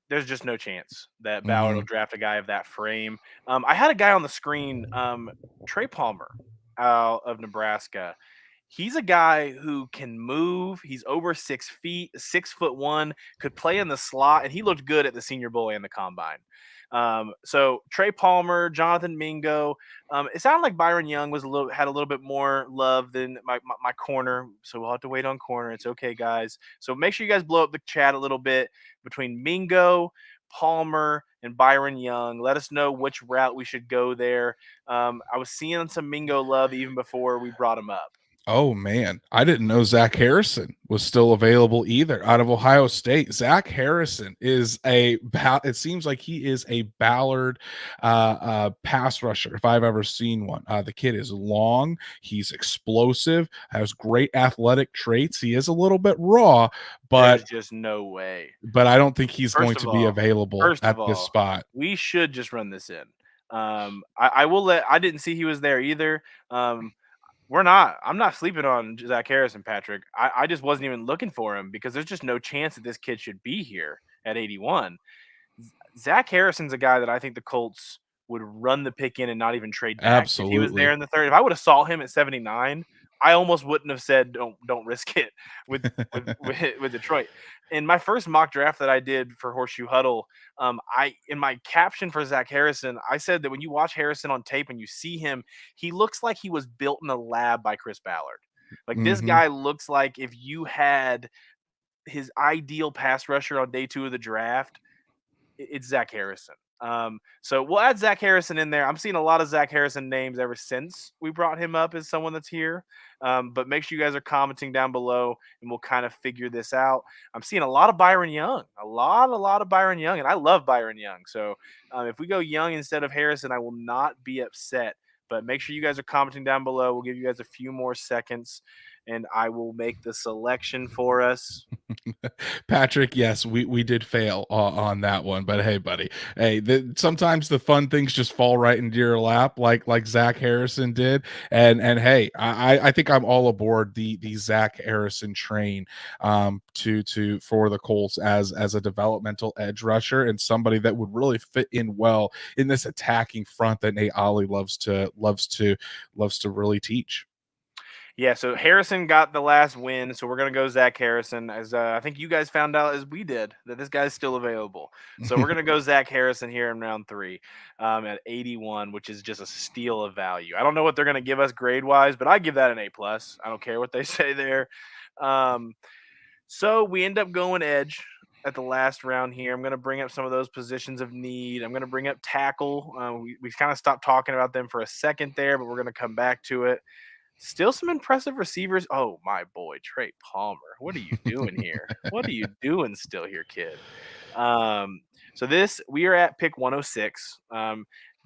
there's just no chance that Ballard will Mm-hmm. draft a guy of that frame. I had a guy on the screen, Trey Palmer, out of Nebraska. He's a guy who can move. He's over 6 feet, 6'1", could play in the slot, and he looked good at the Senior Bowl and the Combine. So Trey Palmer, Jonathan Mingo. It sounded like Byron Young had a little bit more love than my corner. So we'll have to wait on corner. It's okay, guys. So make sure you guys blow up the chat a little bit between Mingo, Palmer, and Byron Young. Let us know which route we should go there. I was seeing some Mingo love even before we brought him up. Oh man, I didn't know Zach Harrison was still available either out of Ohio State. Zach Harrison is it seems like he is a Ballard pass rusher if I've ever seen one. The kid is long, he's explosive, has great athletic traits. He is a little bit raw, There's but just no way. I don't think he's going First to of be all, available first at of this all, spot. we should just run this in. I will let. I didn't see he was there either. I'm not sleeping on Zach Harrison, Patrick. I just wasn't even looking for him because there's just no chance that this kid should be here at 81. Zach Harrison's a guy that I think the Colts would run the pick in and not even trade back if he was there Absolutely. in the third. If I would have saw him at 79, I almost wouldn't have said don't risk it with Detroit. In my first mock draft that I did for Horseshoe Huddle, I in my caption for Zach Harrison, I said that when you watch Harrison on tape and you see him, he looks like he was built in a lab by Chris Ballard. Like this Mhm. guy looks like if you had his ideal pass rusher on day 2 of the draft, it's Zach Harrison. So we'll add Zach Harrison in there. I'm seeing a lot of Zach Harrison names ever since we brought him up as someone that's here. But make sure you guys are commenting down below and we'll kind of figure this out. I'm seeing a lot of Byron Young, a lot of Byron Young, and I love Byron Young. So if we go Young instead of Harrison, I will not be upset. But make sure you guys are commenting down below. We'll give you guys a few more seconds and I will make the selection for us. Patrick, yes, we did fail on that one, but hey, buddy, hey, sometimes the fun things just fall right into your lap, like Zach Harrison did, and hey, I think I'm all aboard the Zach Harrison train, to for the Colts as a developmental edge rusher and somebody that would really fit in well in this attacking front that Nate Ollie loves to really teach. Yeah, so Harrison got the last win, so we're gonna go Zach Harrison. As I think you guys found out as we did that this guy's still available, so we're gonna go Zach Harrison here in round three, at 81, which is just a steal of value. I don't know what they're gonna give us grade wise, but I give that an A+. I don't care what they say there. Um, so we end up going edge at the last round here. I'm going to bring up some of those positions of need. I'm going to bring up tackle. We kind of stopped talking about them for a second there, but we're going to come back to it. Still some impressive receivers. Oh, my boy, Trey Palmer. What are you doing here? What are you doing still here, kid? Um, so this we are at pick 106.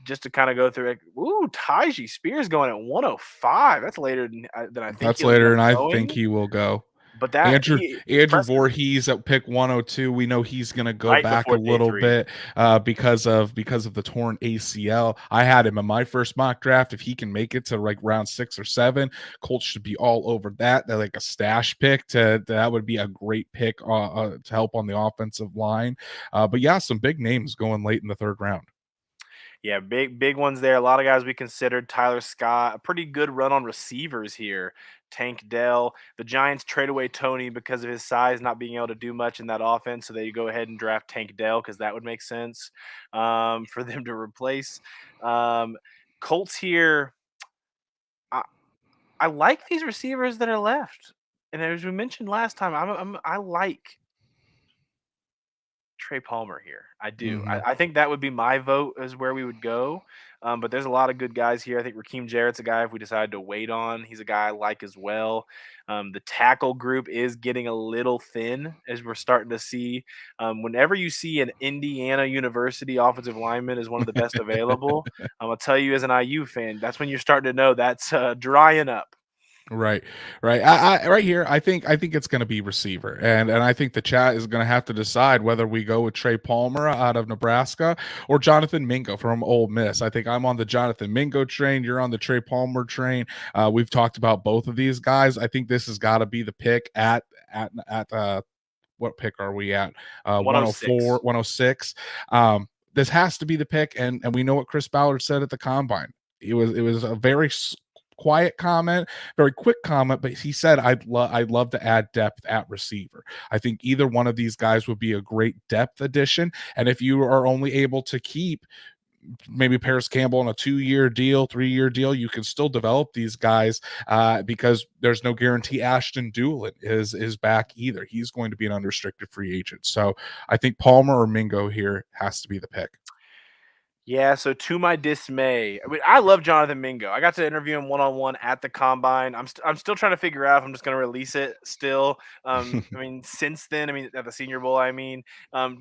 Just to kind of go through it. Ooh, Tyjae Spears going at 105. That's later than I think That's he'll end later, up and I think going. he will go. But that Andrew impressive Voorhees at pick 102. We know he's going to go right back a before day little three. bit because of the torn ACL. I had him in my first mock draft. If he can make it to like round 6 or 7, Colts should be all over that. They're like a stash pick that would be a great pick to help on the offensive line. But yeah, some big names going late in the third round. Yeah, big ones there. A lot of guys we considered. Tyler Scott, a pretty good run on receivers here. Tank Dell. The Giants trade away Tony because of his size not being able to do much in that offense. So they go ahead and draft Tank Dell because that would make sense for them to replace. Um, Colts here. I, I like these receivers that are left. And as we mentioned last time, I like Trey Palmer here. I do. Hmm. I think that would be my vote as where we would go. But there's a lot of good guys here. I think Raheem Jarrett's a guy if we decide to wait on. He's a guy I like as well. The tackle group is getting a little thin as we're starting to see. Whenever you see an Indiana University offensive lineman is one of the best available, I'll tell you as an IU fan, that's when you're starting to know that's drying up. Right, right. Right here, I think it's going to be receiver, and I think the chat is going to have to decide whether we go with Trey Palmer out of Nebraska or Jonathan Mingo from Ole Miss. I think I'm on the Jonathan Mingo train. You're on the Trey Palmer train. We've talked about both of these guys. I think this has got to be the pick at what pick are we at? 104, 106. 106. This has to be the pick, and we know what Chris Ballard said at the combine. It was a very quiet comment, very quick comment, but he said I'd love to add depth at receiver. I think either one of these guys would be a great depth addition, and if you are only able to keep maybe Paris Campbell on a 2-year deal, 3-year deal, you can still develop these guys because there's no guarantee Ashton Doolin is back either. He's going to be an unrestricted free agent. So I think Palmer or Mingo here has to be the pick. Yeah, so to my dismay, I mean, I love Jonathan Mingo. I got to interview him one on one at the combine. I'm still trying to figure out if I'm just going to release it. Still, I mean, since then, I mean, at the Senior Bowl,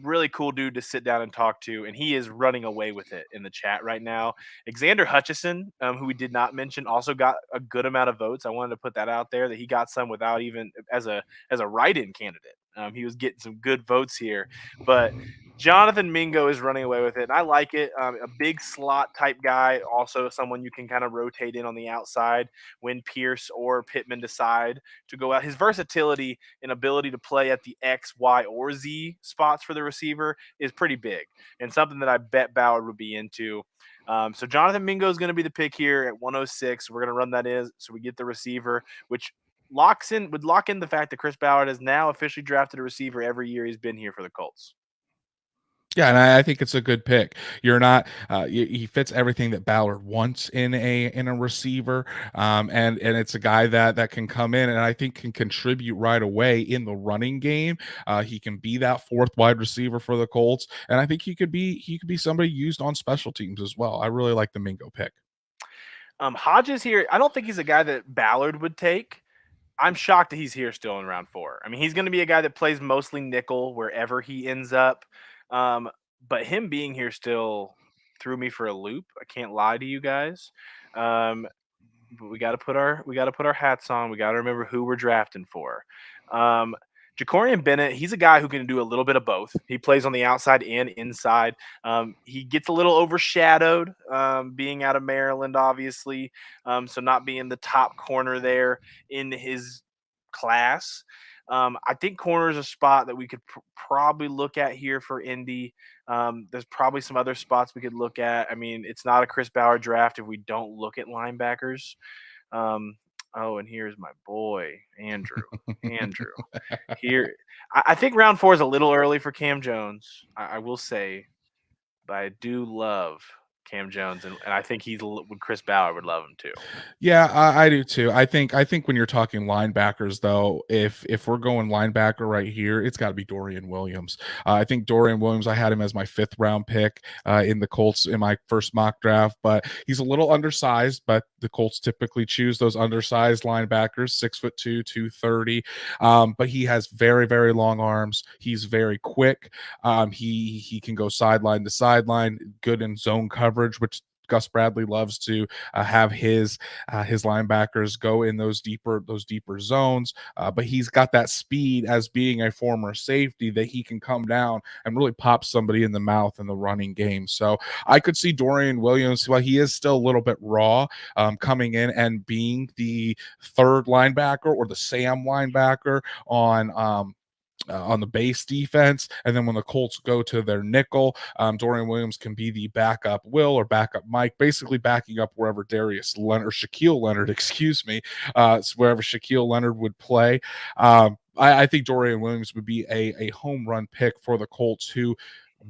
really cool dude to sit down and talk to, and he is running away with it in the chat right now. Xander Hutchison, who we did not mention, also got a good amount of votes. I wanted to put that out there that he got some without even as a write-in candidate. He was getting some good votes here, but Jonathan Mingo is running away with it, and I like it. A big slot type guy, also someone you can kind of rotate in on the outside when Pierce or Pittman decide to go out. His versatility and ability to play at the X, Y, or Z spots for the receiver is pretty big, and something that I bet Ballard would be into. So Jonathan Mingo is going to be the pick here at 106. We're going to run that in, so we get the receiver, which would lock in the fact that Chris Ballard has now officially drafted a receiver every year he's been here for the Colts. Yeah, and I think it's a good pick. You're not he fits everything that Ballard wants in a receiver, and it's a guy that can come in and I think can contribute right away in the running game. He can be that fourth wide receiver for the Colts, and I think he could be somebody used on special teams as well. I really like the Mingo pick. Hodges here, I don't think he's a guy that Ballard would take. I'm shocked that he's here still in round four. I mean, he's going to be a guy that plays mostly nickel wherever he ends up. Um, but him being here still threw me for a loop. I can't lie to you guys. Um, but we got to put our hats on. We got to remember who we're drafting for. Um, Jacorian Bennett, he's a guy who can do a little bit of both. He plays on the outside and inside. He gets a little overshadowed being out of Maryland, obviously. So not being the top corner there in his class. I think corner is a spot that we could probably look at here for Indy. There's probably some other spots we could look at. I mean, it's not a Chris Bauer draft if we don't look at linebackers. Um, Oh, and here's my boy, Andrew. Andrew. Here, I think round four is a little early for Cam Jones. I will say, but I do love Cam Jones, and I think would Chris Ballard would love him too. Yeah, I do too. I think when you're talking linebackers, though, if we're going linebacker right here, it's got to be Dorian Williams. I think Dorian Williams. I had him as my 5th round pick in the Colts in my first mock draft, but he's a little undersized. But the Colts typically choose those undersized linebackers, 6'2", 230. But he has very very long arms. He's very quick. He can go sideline to sideline, good in zone coverage, which Gus Bradley loves to have his linebackers go in those deeper zones. But he's got that speed as being a former safety that he can come down and really pop somebody in the mouth in the running game. So I could see Dorian Williams, while he is still a little bit raw, coming in and being the 3rd linebacker or the Sam linebacker on the base defense. And then when the Colts go to their nickel, Dorian Williams can be the backup Will or backup Mike, basically backing up wherever Darius Leonard or Shaquille Leonard, excuse me, wherever Shaquille Leonard would play. I think Dorian Williams would be a home run pick for the Colts, who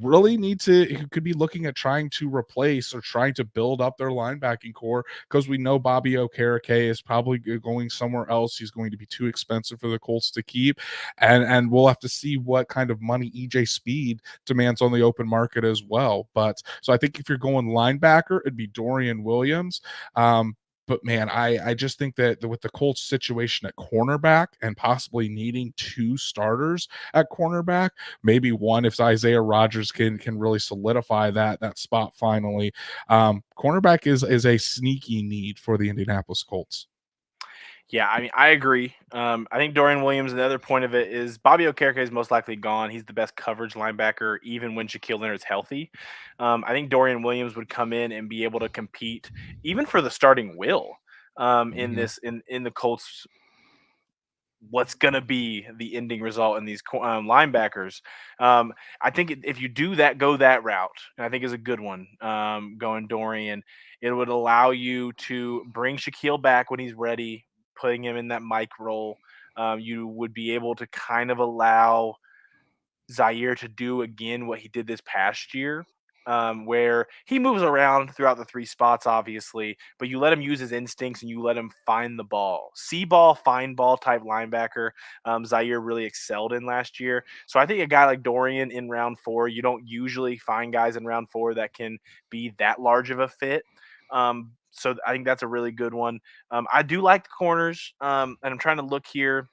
really who could be looking at trying to replace or trying to build up their linebacking core, because we know Bobby Okereke is probably going somewhere else. He's going to be too expensive for the Colts to keep, and we'll have to see what kind of money EJ Speed demands on the open market as well. But so I think if you're going linebacker, it'd be Dorian Williams. But man, I just think that with the Colts situation at cornerback and possibly needing 2 starters at cornerback, maybe one if Isaiah Rodgers can really solidify that spot finally. Cornerback is a sneaky need for the Indianapolis Colts. Yeah, I mean, I agree. I think Dorian Williams, the other point of it is Bobby Okereke is most likely gone. He's the best coverage linebacker, even when Shaquille Leonard's healthy. I think Dorian Williams would come in and be able to compete, even for the starting will, in Mhm. this in the Colts. What's going to be the ending result in these linebackers? I think if you do that, go that route, and I think is a good one. Going Dorian, it would allow you to bring Shaquille back when he's ready, putting him in that Mike role. You would be able to kind of allow Zaire to do again what he did this past year, where he moves around throughout the 3 spots, obviously, but you let him use his instincts and you let him find the ball. See ball, find ball type linebacker. Zaire really excelled in last year. So I think a guy like Dorian in round 4, you don't usually find guys in round 4 that can be that large of a fit. So I think that's a really good one. I do like the corners, and I'm trying to look here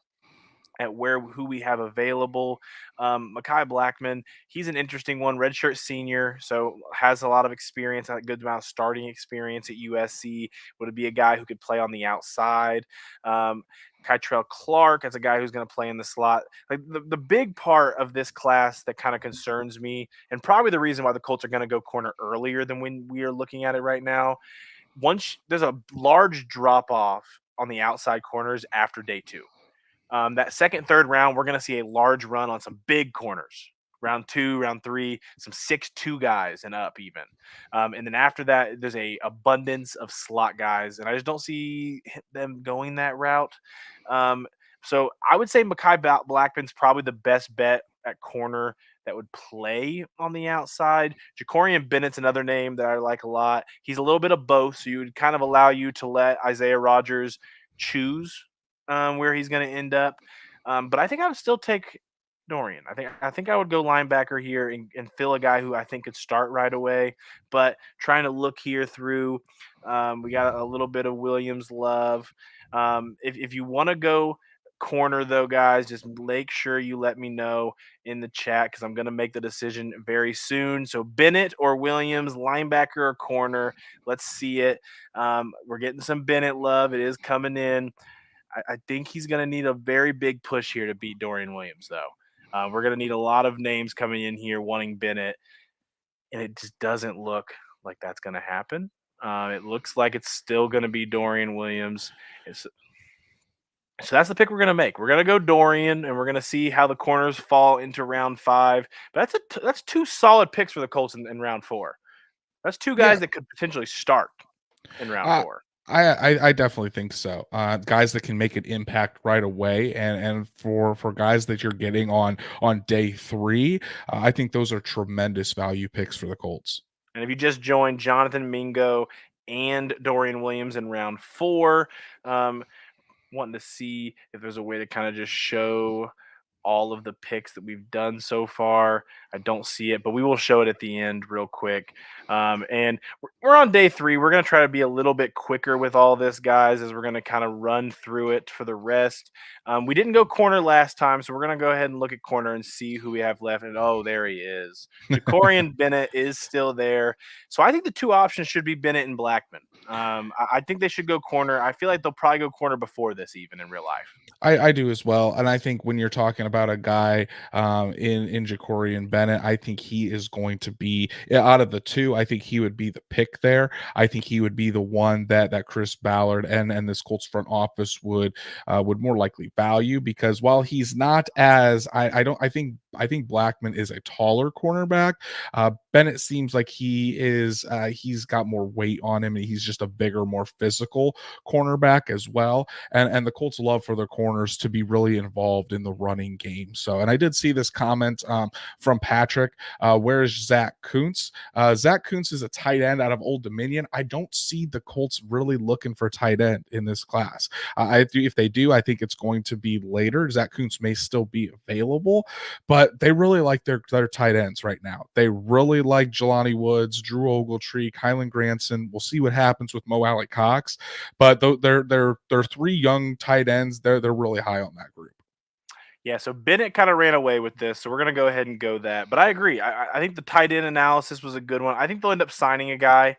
at who we have available. Mekhi Blackman, he's an interesting one, redshirt senior, so has a lot of experience, a good amount of starting experience at USC. Would it be a guy who could play on the outside? Kytrell Clark as a guy who's going to play in the slot. Like the big part of this class that kind of concerns me, and probably the reason why the Colts are going to go corner earlier than when we are looking at it right now. Once there's a large drop off on the outside corners after day 2. That second, 3rd round, we're going to see a large run on some big corners. Round 2, round 3, some 6'2" guys and up even. And then after that, there's a abundance of slot guys, and I just don't see them going that route. Um, so I would say Mekhi Blackman's probably the best bet at corner that would play on the outside. Jacorian Bennett's another name that I like a lot. He's a little bit of both, so you would kind of allow you to let Isaiah Rodgers choose where he's going to end up. But I think I would still take Dorian. I think I would go linebacker here and fill a guy who I think could start right away. But trying to look here through, we got a little bit of Williams love. If you want to go corner though, guys, just make sure you let me know in the chat because I'm going to make the decision very soon. So Bennett or Williams, linebacker or corner, let's see it. We're getting some Bennett love. It is coming in. I think he's going to need a very big push here to beat Dorian Williams, though. We're going to need a lot of names coming in here wanting Bennett, and it just doesn't look like that's going to happen. It looks like it's still going to be Dorian Williams. So that's the pick we're going to make. We're going to go Dorian, and we're going to see how the corners fall into round 5. But that's 2 solid picks for the Colts in round 4. That's 2 Yeah, guys that could potentially start in round uh, 4. I definitely think so. Guys that can make an impact right away, and for guys that you're getting on day three, I think those are tremendous value picks for the Colts. And if you just joined, Jonathan Mingo and Dorian Williams in round 4. Um, Wanting to see if there's a way to kind of just show all of the picks that we've done so far. I don't see it, but we will show it at the end real quick. And we're on day 3. We're going to try to be a little bit quicker with all this, guys, as we're going to kind of run through it for the rest. We didn't go corner last time, so we're going to go ahead and look at corner and see who we have left. And oh, there he is. Jacorian Bennett is still there. So I think the two options should be Bennett and Blackman. I think they should go corner. I feel like they'll probably go corner before this, even in real life. I do as well, and I think when you're talking about a guy in Ja'Cory and Bennett, I think he is going to be out of the two. I think he would be the pick there. I think he would be the one that Chris Ballard and this Colts front office would more likely value, because while he's not as I think Blackman is a taller cornerback. Bennett seems like he's got more weight on him, and he's just a bigger, more physical cornerback as well. And the Colts love for their corners to be really involved in the running game. So, and I did see this comment from Patrick. Where is Zach Kuntz? Zach Kuntz is a tight end out of Old Dominion. I don't see the Colts really looking for tight end in this class. If they do, I think it's going to be later. Zach Kuntz may still be available, but they really like their tight ends right now. They really like Jelani Woods, Drew Ogletree, Kylan Granson. We'll see what happens with Mo Alley Cox, but they're three young tight ends. They're really high on that group. Yeah, so Bennett kind of ran away with this, so we're going to go ahead and go that. But I agree. I think the tight end analysis was a good one. I think they'll end up signing a guy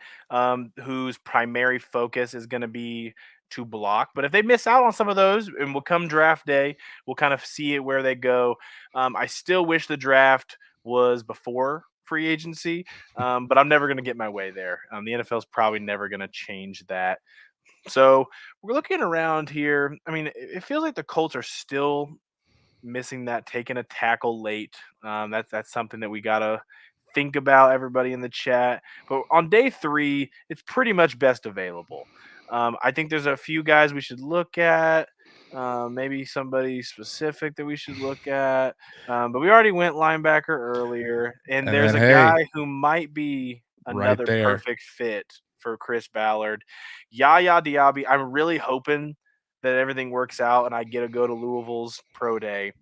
whose primary focus is going to be to block. But if they miss out on some of those, and we'll come draft day, we'll kind of see it where they go. I still wish the draft was before free agency, but I'm never going to get my way there. The NFL is probably never going to change that. So we're looking around here. I mean, it feels like the Colts are still missing that taking a tackle late. That's something that we gotta think about, everybody in the chat. But on day 3, it's pretty much best available. I think there's a few guys we should look at. Maybe somebody specific that we should look at. But we already went linebacker earlier, and And there's then, a hey, guy who might be right another there. perfect fit for Chris Ballard. Yaya Diaby. I'm really hoping that everything works out and I get to go to Louisville's pro day.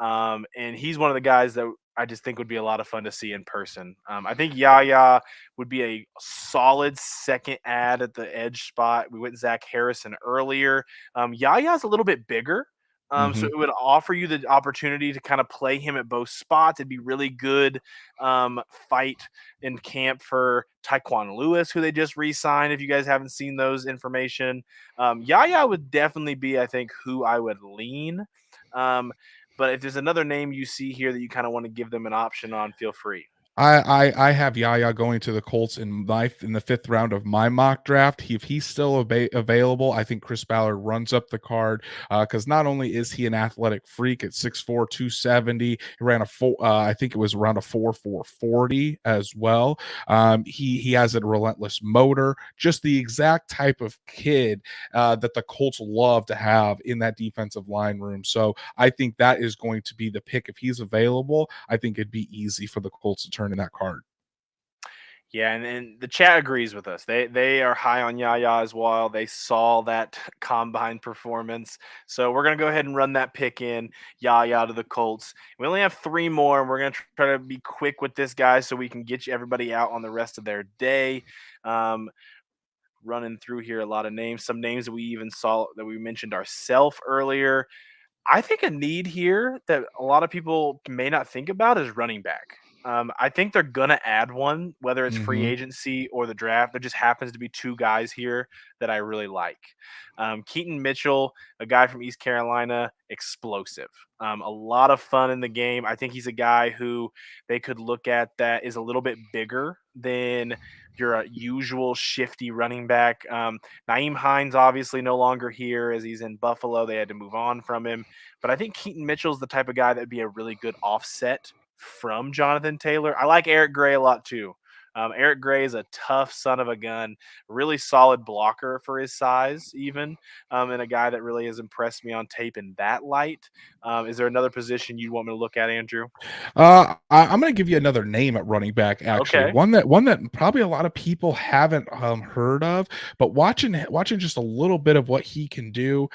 And he's one of the guys that I just think would be a lot of fun to see in person. I think Yaya would be a solid second ad at the edge spot. We went Zach Harrison earlier. Yaya's a little bit bigger. So Hmm. it would offer you the opportunity to kind of play him at both spots. It'd be really good fight in camp for Taekwon Lewis, who they just re-signed. If you guys haven't seen those information, Yaya would definitely be, I think, who I would lean. But if there's another name you see here that you kind of want to give them an option on, feel free. I have Yaya going to the Colts in the fifth round of my mock draft. If he's still available, I think Chris Ballard runs up the card, because not only is he an athletic freak at 6'4", 270, he ran I think it was around a 4.4 40 as well. He has a relentless motor, just the exact type of kid that the Colts love to have in that defensive line room. So I think that is going to be the pick if he's available. I think it'd be easy for the Colts to turn in that card. Yeah, and the chat agrees with us. They are high on Yaya as well. They saw that combine performance. So we're gonna go ahead and run that pick in Yaya to the Colts. We only have 3 more, and we're gonna try to be quick with this, guy, so we can get everybody out on the rest of their day. Um, Running through here a lot of names, some names that we even saw that we mentioned ourselves earlier. I think a need here that a lot of people may not think about is running back. I think they're gonna add one, whether it's free Hmm. agency or the draft. There just happens to be 2 guys here that I really like. Keaton Mitchell, a guy from East Carolina, explosive. A lot of fun in the game. I think he's a guy who they could look at that is a little bit bigger than your usual shifty running back. Naeem Hines obviously no longer here as he's in Buffalo. They had to move on from him. But I think Keaton Mitchell's the type of guy that would be a really good offset from Jonathan Taylor. I like Eric Gray a lot too. Eric Gray is a tough son of a gun, really solid blocker for his size, even, and a guy that really has impressed me on tape in that light. Is there another position you'd want me to look at, Andrew? I'm going to give you another name at running back. Actually, Okay. one that probably a lot of people haven't heard of, but watching just a little bit of what he can do,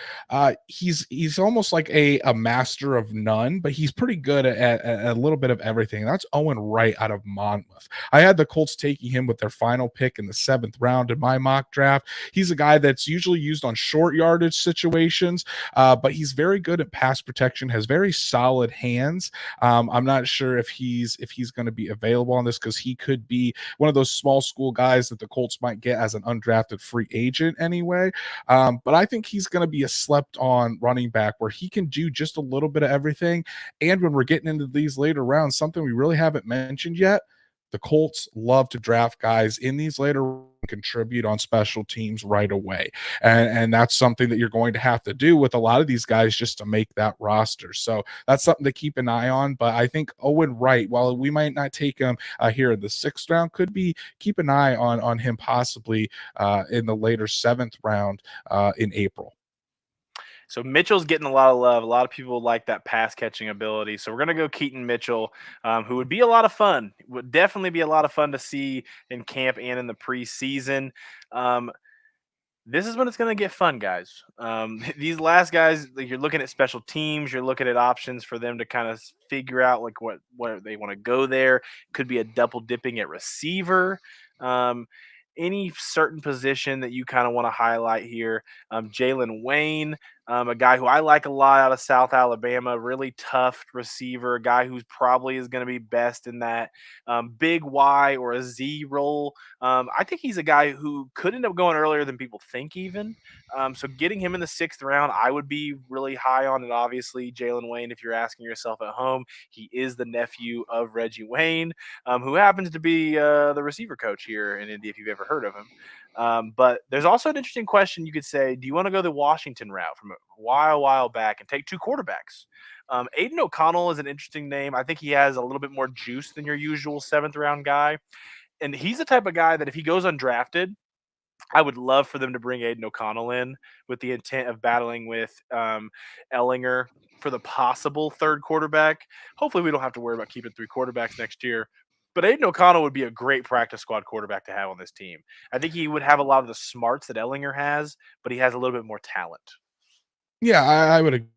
he's almost like a master of none, but he's pretty good at a little bit of everything. That's Owen Wright out of Monmouth. I had the Colts taking him with their final pick in the 7th round in my mock draft. He's a guy that's usually used on short yardage situations, but he's very good at pass protection. Has very solid hands. I'm not sure if he's going to be available on this because he could be one of those small school guys that the Colts might get as an undrafted free agent anyway. But I think he's going to be a slept on running back where he can do just a little bit of everything. And when we're getting into these later rounds, something we really haven't mentioned yet, the Colts love to draft guys in these later rounds and contribute on special teams right away. And that's something that you're going to have to do with a lot of these guys just to make that roster. So that's something to keep an eye on. But I think Owen Wright, while we might not take him here in the 6th round, could be keep an eye on him possibly in the later 7th round in April. So Mitchell's getting a lot of love. A lot of people like that pass catching ability. So we're gonna go Keaton Mitchell, who would be a lot of fun. Would definitely be a lot of fun to see in camp and in the preseason. Um, this is when it's going to get fun, guys. These last guys, like, you're looking at special teams, you're looking at options for them to kind of figure out like what they want to go there. Could be a double dipping at receiver. Um, any certain position that you kind of want to highlight here? Jalen Wayne, a guy who I like a lot out of South Alabama, really tough receiver, a guy who's probably is going to be best in that big Y or a Z role. I think he's a guy who could end up going earlier than people think, even. So getting him in the 6th round, I would be really high on it. Obviously, Jalen Wayne, if you're asking yourself at home, he is the nephew of Reggie Wayne, who happens to be the receiver coach here in Indy, if you've ever heard of him. But there's also an interesting question you could say: do you want to go the Washington route from a while back and take 2 quarterbacks? Aiden O'Connell is an interesting name. I think he has a little bit more juice than your usual 7th round guy. And he's the type of guy that if he goes undrafted, I would love for them to bring Aiden O'Connell in with the intent of battling with Ellinger for the possible 3rd quarterback. Hopefully, we don't have to worry about keeping 3 quarterbacks next year. But Aiden O'Connell would be a great practice squad quarterback to have on this team. I think he would have a lot of the smarts that Ellinger has, but he has a little bit more talent. Yeah, I would agree.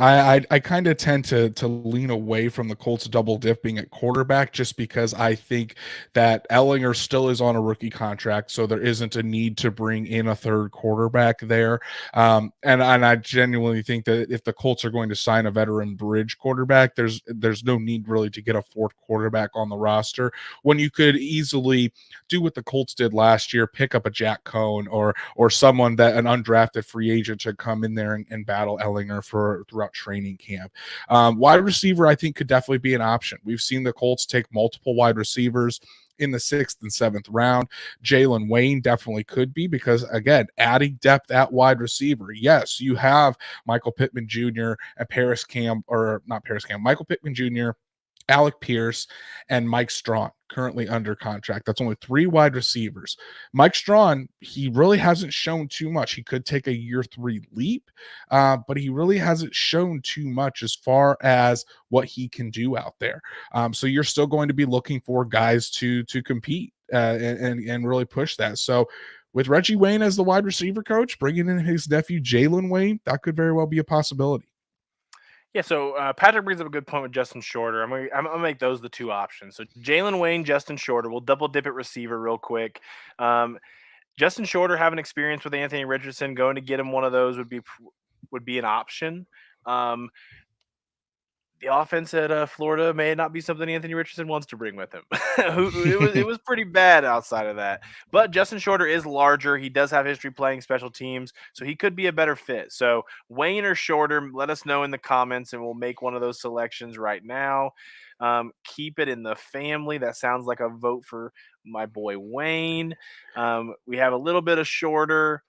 I kind of tend to lean away from the Colts double dipping at quarterback just because I think that Ellinger still is on a rookie contract, so there isn't a need to bring in a 3rd quarterback there. And I genuinely think that if the Colts are going to sign a veteran bridge quarterback, there's no need really to get a 4th quarterback on the roster when you could easily do what the Colts did last year, pick up a Jack Cohn or someone that an undrafted free agent to come in there and battle Ellinger for throughout training camp. Wide receiver, I think, could definitely be an option. We've seen the Colts take multiple wide receivers in the 6th and 7th round. Jalen Wayne definitely could be because, again, adding depth at wide receiver. Yes, you have Michael Pittman Jr. and Michael Pittman Jr., Alec Pierce, and Mike Strawn currently under contract. That's only 3 wide receivers. Mike Strawn, he really hasn't shown too much. He could take a year 3 leap, but he really hasn't shown too much as far as what he can do out there. So you're still going to be looking for guys to compete and really push that. So with Reggie Wayne as the wide receiver coach, bringing in his nephew Jalen Wayne, that could very well be a possibility. Yeah, so Patrick brings up a good point with Justin Shorter. I'm gonna make those the 2 options. So Jalen Wayne, Justin Shorter. We'll double dip at receiver real quick. Um, Justin Shorter having experience with Anthony Richardson, going to get him one of those would be an option. Um, the offense at Florida may not be something Anthony Richardson wants to bring with him. It was pretty bad outside of that. But Justin Shorter is larger. He does have history playing special teams, so he could be a better fit. So Wayne or Shorter, let us know in the comments, and we'll make one of those selections right now. Keep it in the family. That sounds like a vote for my boy Wayne. We have a little bit of Shorter.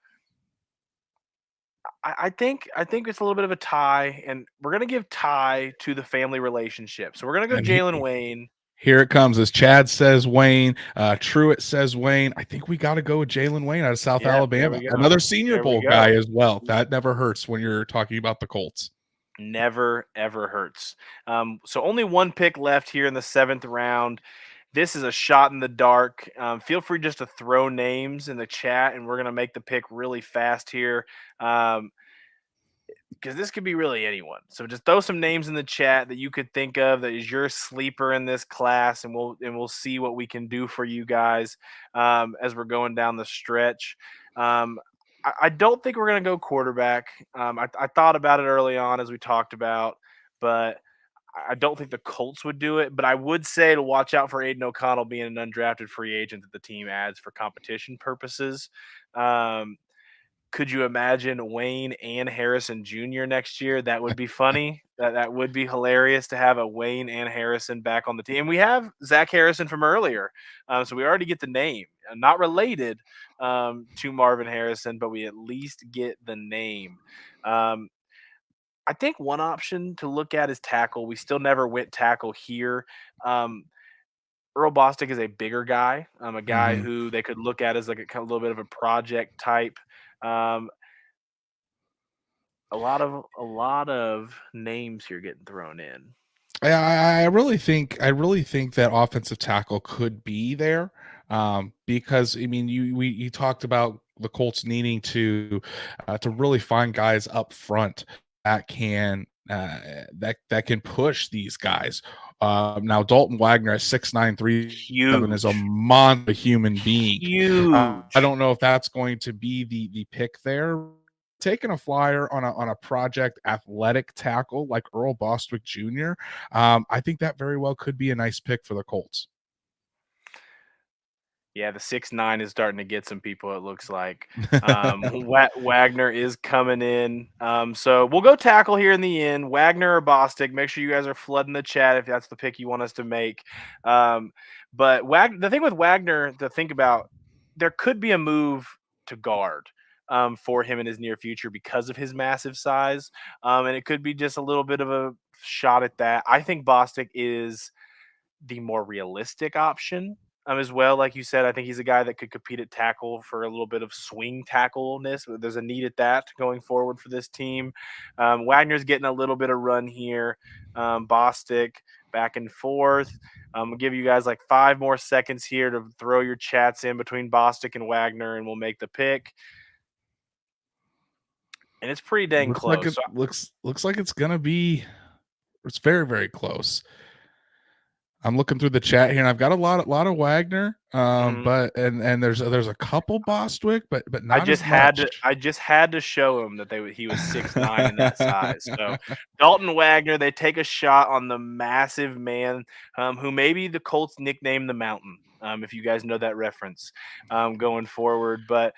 I think it's a little bit of a tie, and we're gonna give tie to the family relationship. So we're gonna go And Jalen he Wayne. Here it comes. As Chad says, Wayne. Truitt says Wayne. I think we got to go with Jalen Wayne out of South Yep, there Alabama. we go. Another Senior There we Bowl go. guy as well. That never hurts when you're talking about the Colts. Never ever hurts. So only one pick left here in the 7th round. This is a shot in the dark. Feel free just to throw names in the chat, and we're gonna make the pick really fast here. Because this could be really anyone. So just throw some names in the chat that you could think of that is your sleeper in this class, and we'll see what we can do for you guys as we're going down the stretch. I don't think we're gonna go quarterback. I thought about it early on as we talked about, but I don't think the Colts would do it. But I would say to watch out for Aiden O'Connell being an undrafted free agent that the team adds for competition purposes. Um, could you imagine Wayne and Harrison Jr. next year? That would be funny. That would be hilarious to have a Wayne and Harrison back on the team. We have Zach Harrison from earlier, so we already get the name. Not related to Marvin Harrison, but we at least get the name. Um, I think one option to look at is tackle. We still never went tackle here. Um, Earl Bostic is a bigger guy, a guy Mhm. who they could look at as like a kind of little bit of a project type. Um, a lot of names here getting thrown in. I really think that offensive tackle could be there, because I mean you talked about the Colts needing to really find guys up front that can that can push these guys. Now Dalton Wagner at 6'9", 3'7" is a Huge, monster human being. I huge. don't know if that's going to be the pick there. Taking a flyer on a project athletic tackle like Earl Bostwick Jr., I think that very well could be a nice pick for the Colts. Yeah, the 6'9" is starting to get some people, it looks like. Wagner is coming in. So we'll go tackle here in the end. Wagner or Bostic. Make sure you guys are flooding the chat if that's the pick you want us to make. But the thing with Wagner to think about, there could be a move to guard for him in his near future because of his massive size. And it could be just a little bit of a shot at that. I think Bostic is the more realistic option as well. Like you said, I think he's a guy that could compete at tackle for a little bit of swing tackleness. There's a need at that going forward for this team. Wagner's getting a little bit of run here. Bostic back and forth. We'll give you guys like 5 more seconds here to throw your chats in between Bostic and Wagner, and we'll make the pick. And it's pretty dang looks like close. it So looks like it's gonna be. It's very very close. I'm looking through the chat here, and I've got a lot of Wagner, mhm. but and there's a couple Bostwick, but I not just as had much. to I just had to show him that he was 6'9" in that size. So Dalton Wagner, they take a shot on the massive man, who maybe the Colts nicknamed the Mountain, if you guys know that reference, going forward. But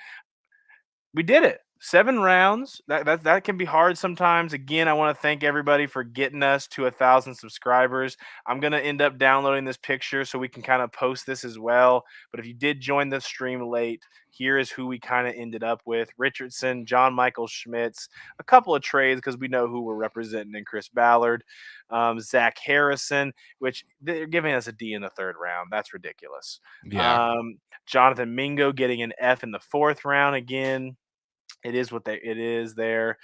we did it. 7 rounds. That can be hard sometimes. Again, I want to thank everybody for getting us to 1,000 subscribers. I'm gonna end up downloading this picture so we can kind of post this as well. But if you did join the stream late, here is who we kind of ended up with: Richardson, John Michael Schmitz, a couple of trades because we know who we're representing in Chris Ballard, Zach Harrison, which they're giving us a D in the 3rd round. That's ridiculous. Yeah. Jonathan Mingo getting an F in the 4th round again. It is what it is there.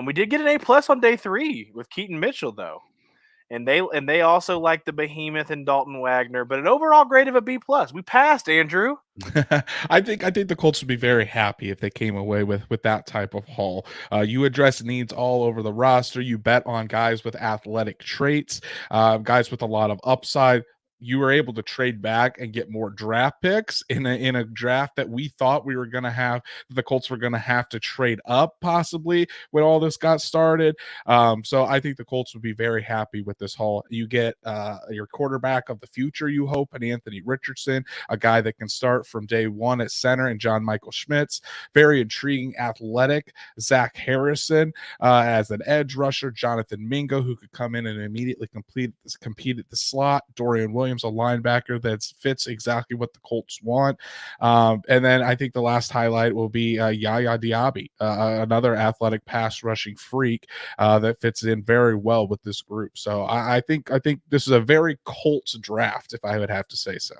We did get an A+ on day 3 with Keaton Mitchell though, and they also like the behemoth and Dalton Wagner, but an overall grade of a B+. We passed, Andrew. I think the Colts would be very happy if they came away with that type of haul. You address needs all over the roster. You bet on guys with athletic traits, guys with a lot of upside. You were able to trade back and get more draft picks in a draft that we thought we were going to have. The Colts were going to have to trade up possibly when all this got started. So I think the Colts would be very happy with this haul. You get your quarterback of the future, you hope, and Anthony Richardson, a guy that can start from day one at center, and John Michael Schmitz, very intriguing, athletic Zach Harrison as an edge rusher, Jonathan Mingo, who could come in and immediately compete at the slot, Dorian Williams Williams, a linebacker that fits exactly what the Colts want. And then I think the last highlight will be Yaya Diaby, another athletic pass rushing freak that fits in very well with this group. So I think this is a very Colts draft, if I would have to say so.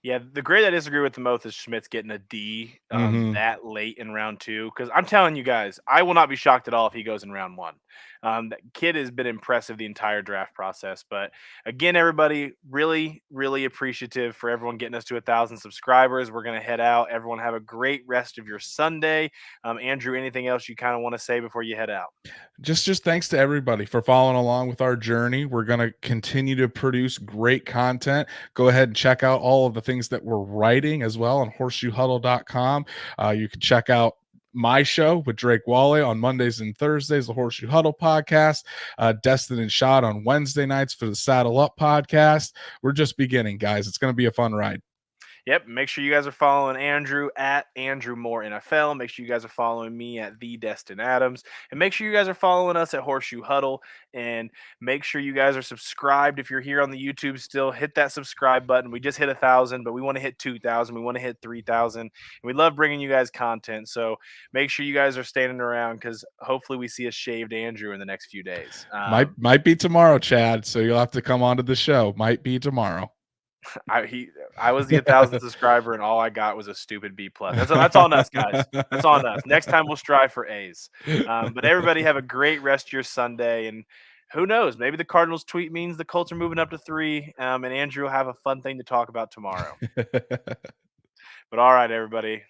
Yeah, the grade I disagree with the most is Schmidt's getting a D Hmm. that late in round two. Because I'm telling you guys, I will not be shocked at all if he goes in round one. That kid has been impressive the entire draft process. But again, everybody, really, really appreciative for everyone getting us to 1,000 subscribers. We're gonna head out. Everyone have a great rest of your Sunday. Andrew, anything else you kind of want to say before you head out? Just thanks to everybody for following along with our journey. We're going to continue to produce great content. Go ahead and check out all of the things that we're writing as well on horseshoehuddle.com. You can check out my show with Drake Wally on Mondays and Thursdays, the Horseshoe Huddle podcast, Destin and Shot on Wednesday nights for the Saddle Up podcast. We're just beginning, guys. It's going to be a fun ride. Yep. Make sure you guys are following Andrew at Andrew Moore NFL. Make sure you guys are following me at the Destin Adams. And make sure you guys are following us at Horseshoe Huddle. And make sure you guys are subscribed. If you're here on the YouTube still, hit that subscribe button. We just hit 1,000, but we want to hit 2,000. We want to hit 3,000. And we love bringing you guys content. So make sure you guys are standing around because hopefully we see a shaved Andrew in the next few days. Might be tomorrow, Chad. So you'll have to come onto the show. Might be tomorrow. I was the 1,000 subscriber, and all I got was a stupid B plus. That's on us, guys. That's on us. Next time we'll strive for A's. But everybody have a great rest of your Sunday, and who knows? Maybe the Cardinals tweet means the Colts are moving up to 3, and Andrew will have a fun thing to talk about tomorrow. But all right, everybody.